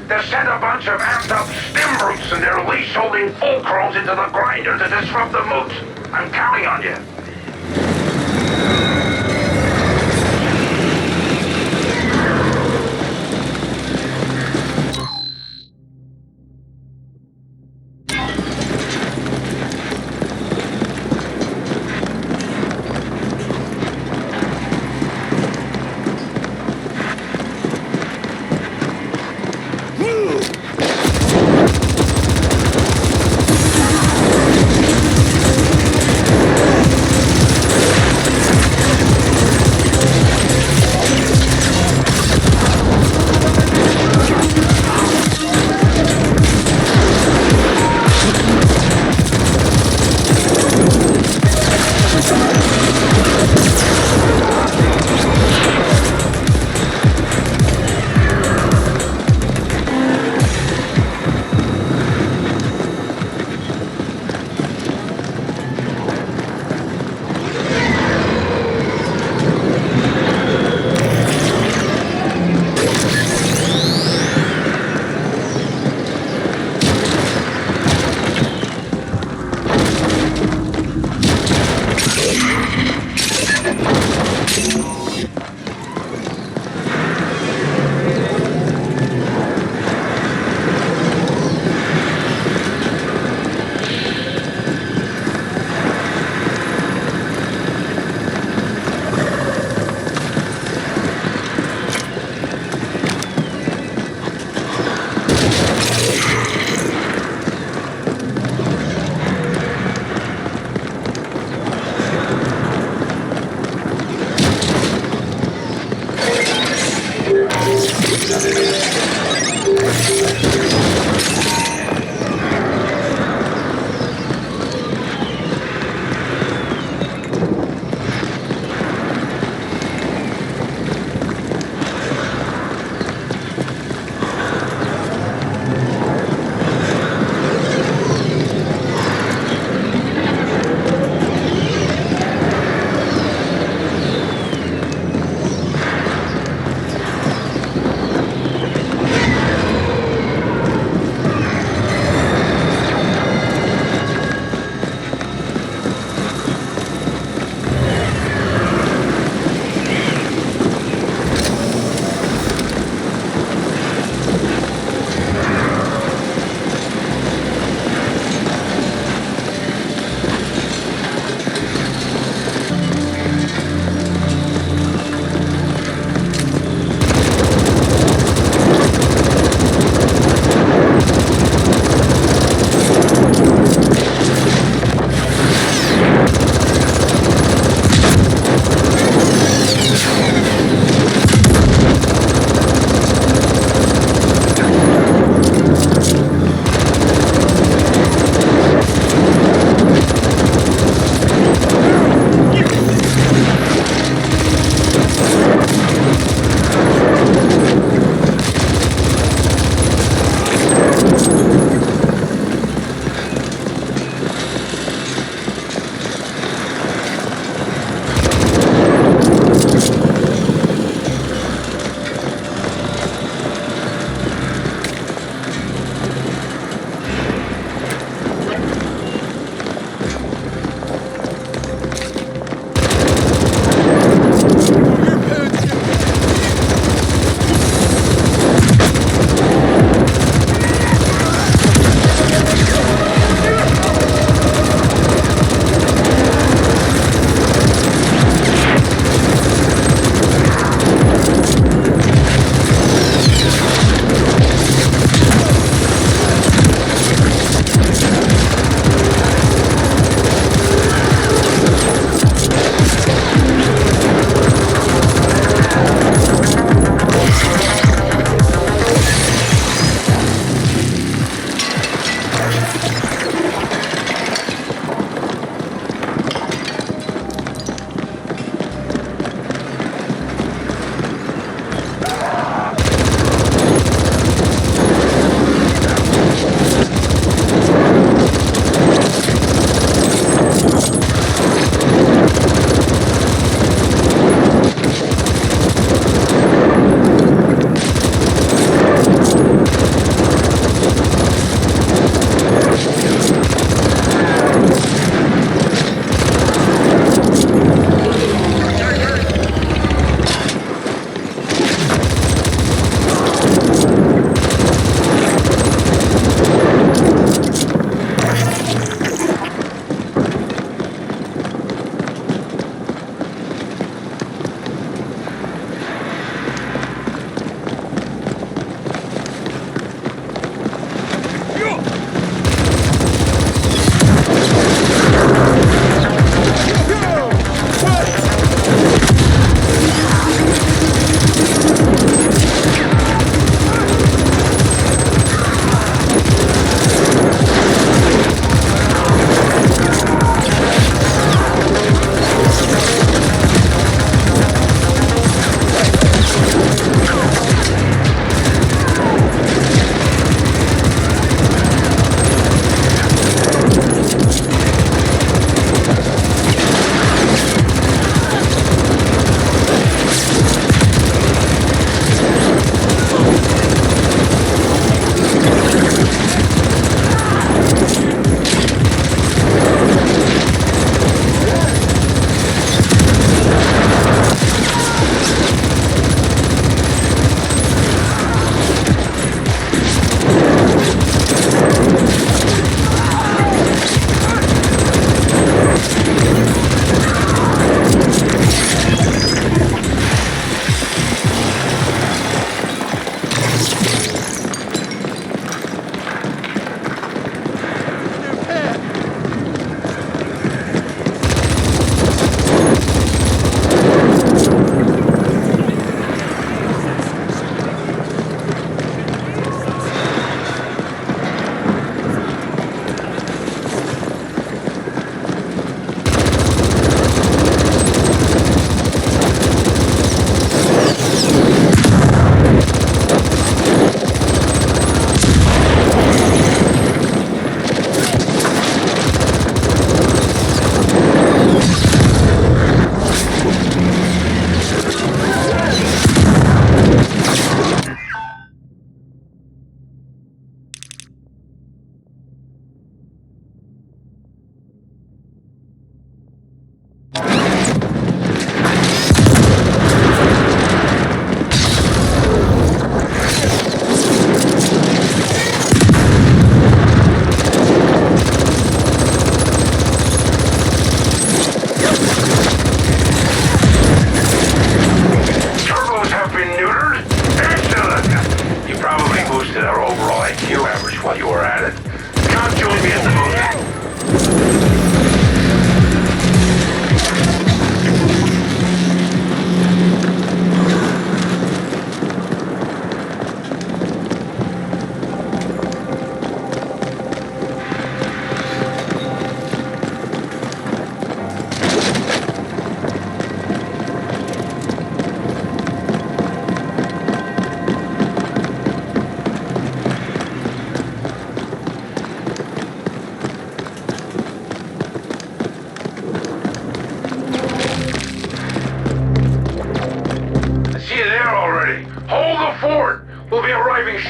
They sent a bunch of amped-up stim brutes and their leash-holding fulcrums into the grinder to disrupt the moot. I'm counting on you.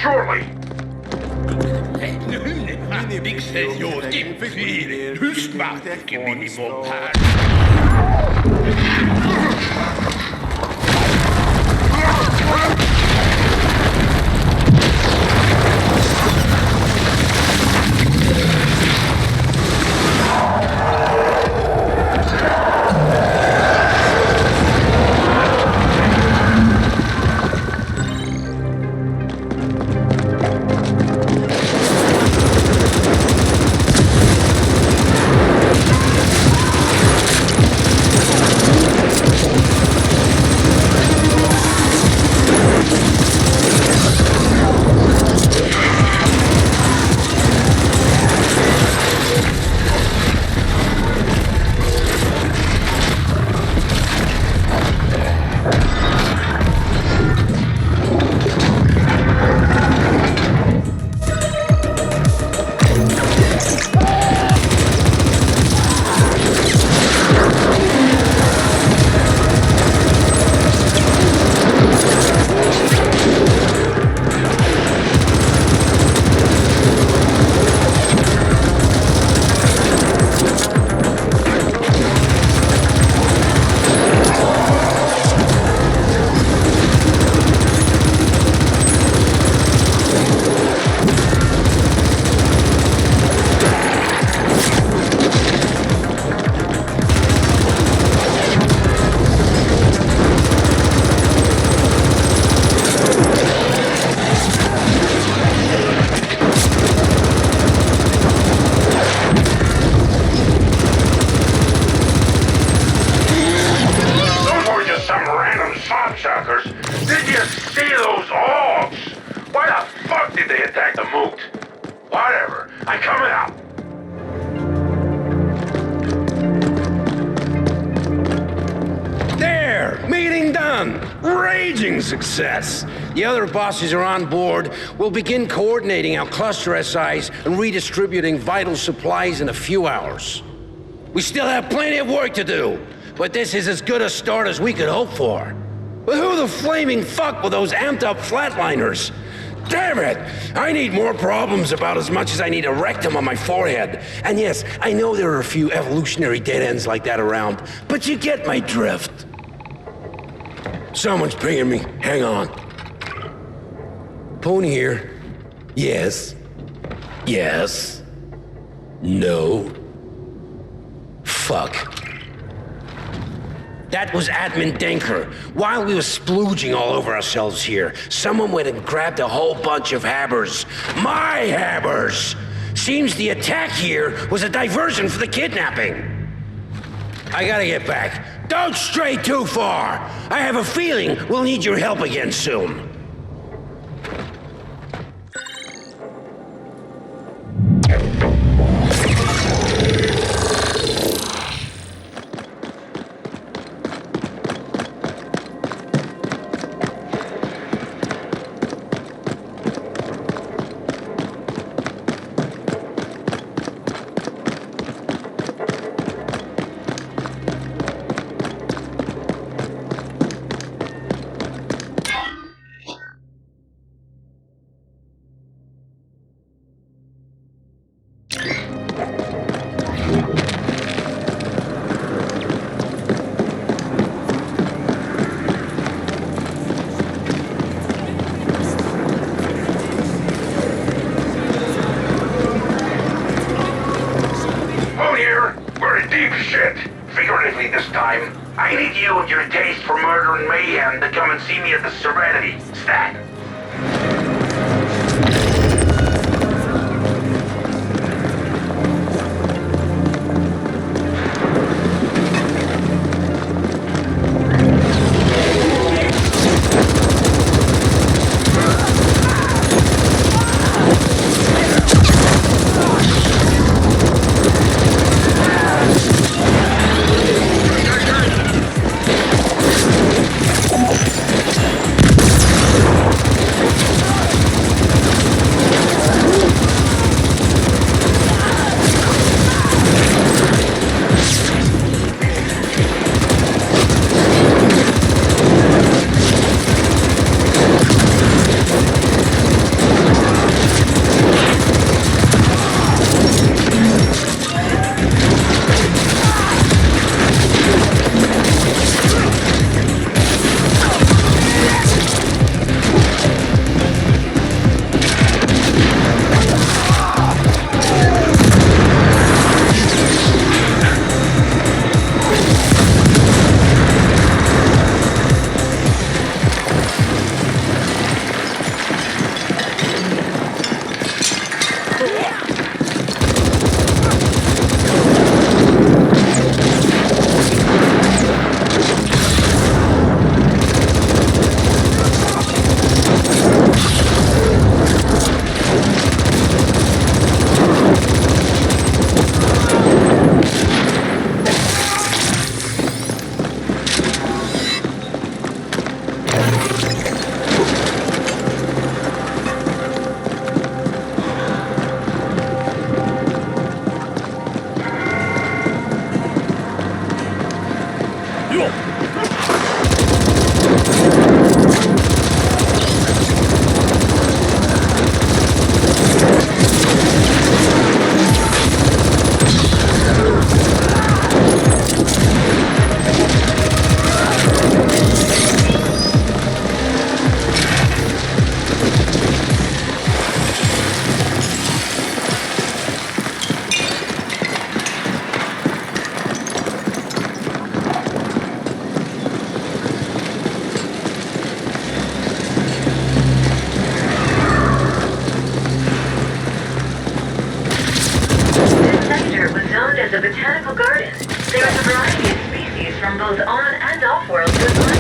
shortly. Big says you're defeated. Who's about to give me more power? Did you see those orbs? Why the fuck did they attack the moot? Whatever. I'm coming out. There! Meeting done! Raging success! The other bosses are on board. We'll begin coordinating our cluster SIs and redistributing vital supplies in a few hours. We still have plenty of work to do, but this is as good a start as we could hope for. But who the flaming fuck were those amped-up flatliners? Damn it! I need more problems about as much as I need a rectum on my forehead. And yes, I know there are a few evolutionary dead ends like that around, but you get my drift. Someone's pinging me. Hang on. Pony here. Yes. Yes. No. Fuck. That was Admin Denker. While we were splooging all over ourselves here, someone went and grabbed a whole bunch of habbers. My habbers! Seems the attack here was a diversion for the kidnapping. I gotta get back. Don't stray too far! I have a feeling we'll need your help again soon. Figuratively this time. I need you and your taste for murder and mayhem to come and see me at the Serenity. Stat. known as a botanical garden. There's a variety of species from both on and off-world to admire.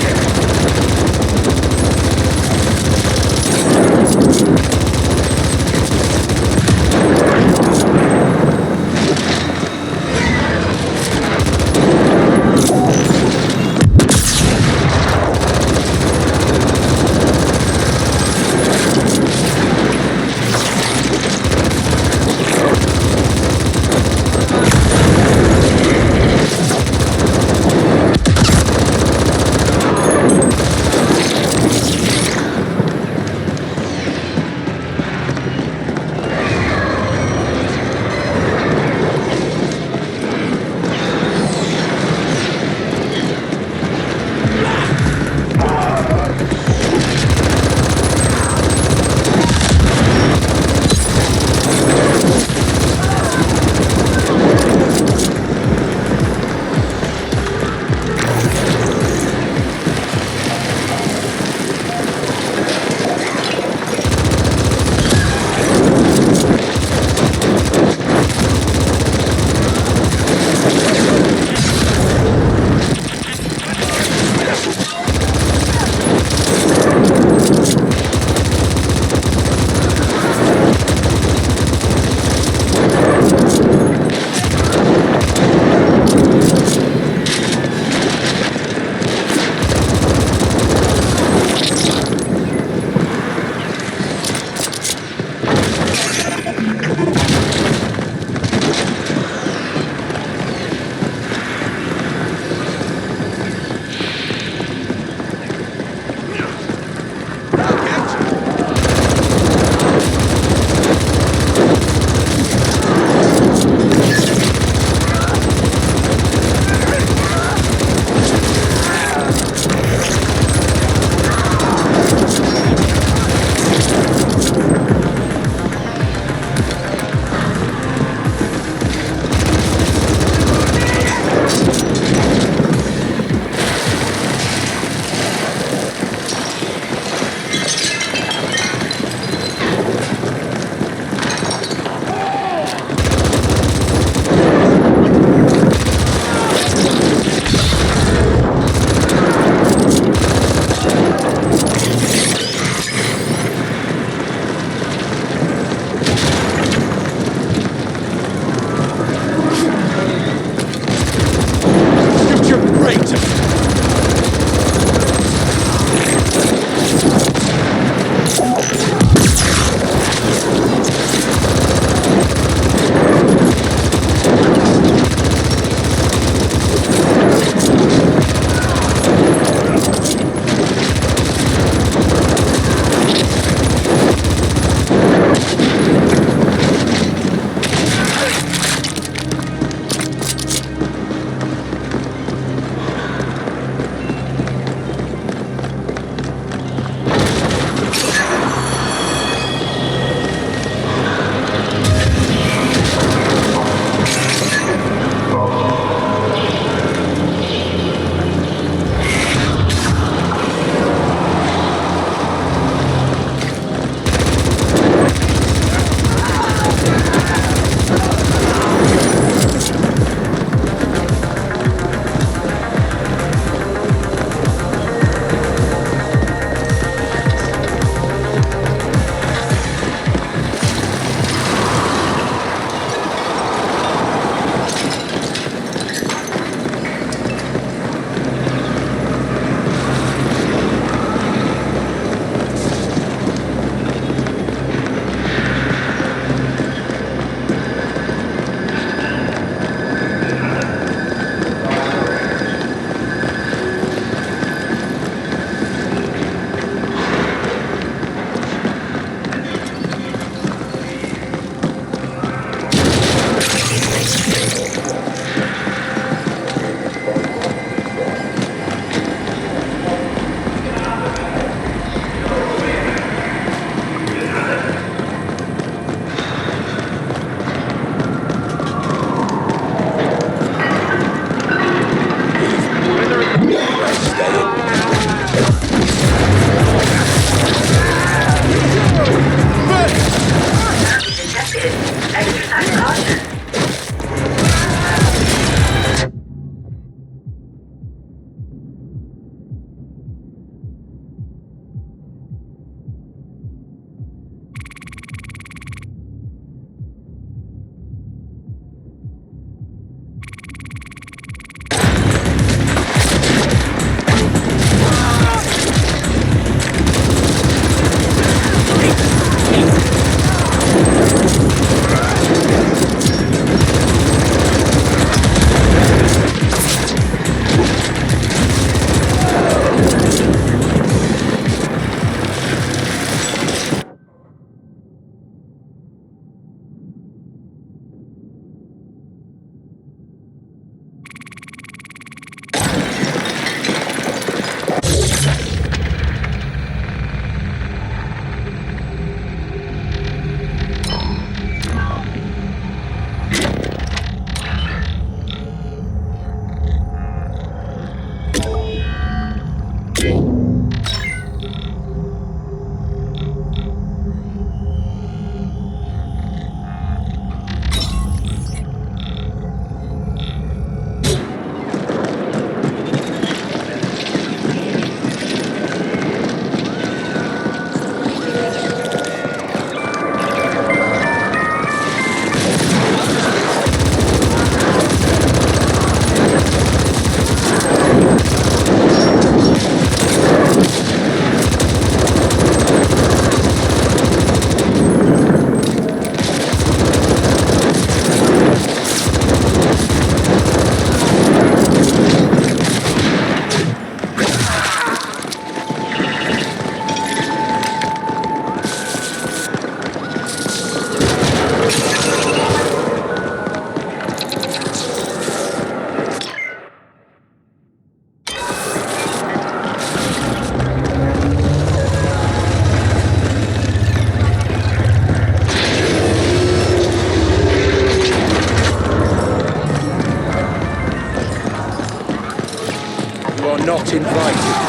not invited.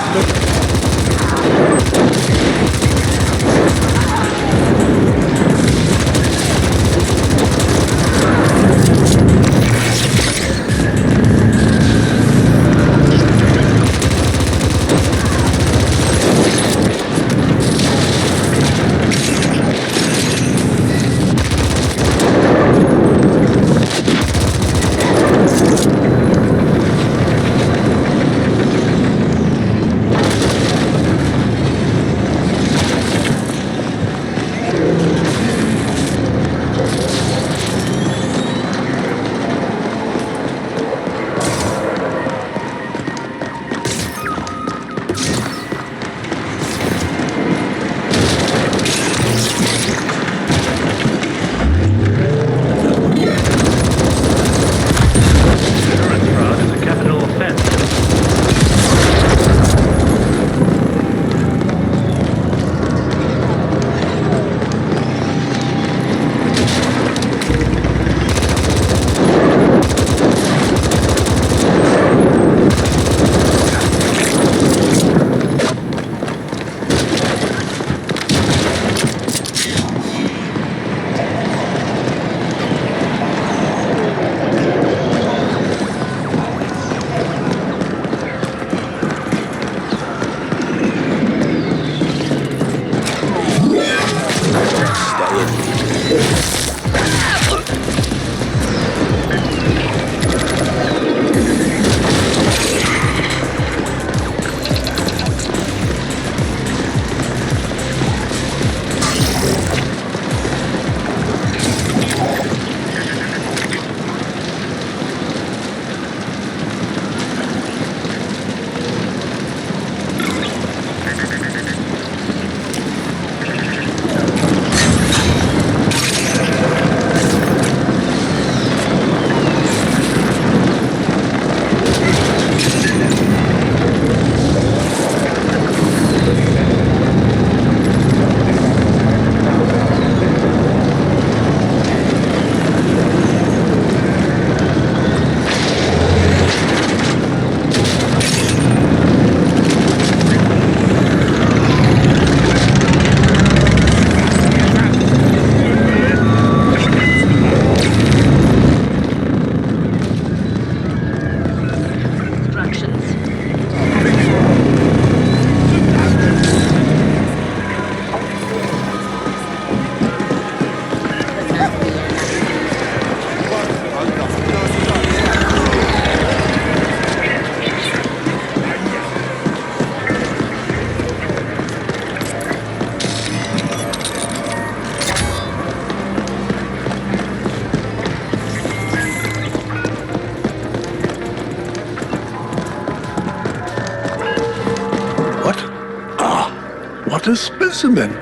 What a specimen!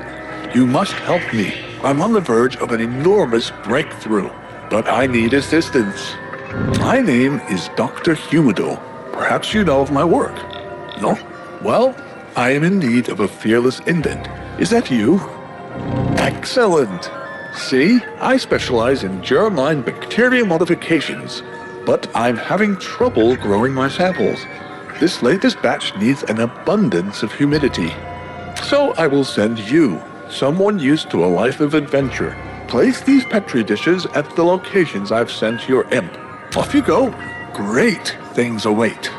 You must help me. I'm on the verge of an enormous breakthrough, but I need assistance. My name is Dr. Humido. Perhaps you know of my work. No? Well, I am in need of a fearless indent. Is that you? Excellent! See, I specialize in germline bacteria modifications, but I'm having trouble growing my samples. This latest batch needs an abundance of humidity. So I will send you, someone used to a life of adventure. Place these petri dishes at the locations I've sent your imp. Off you go. Great things await.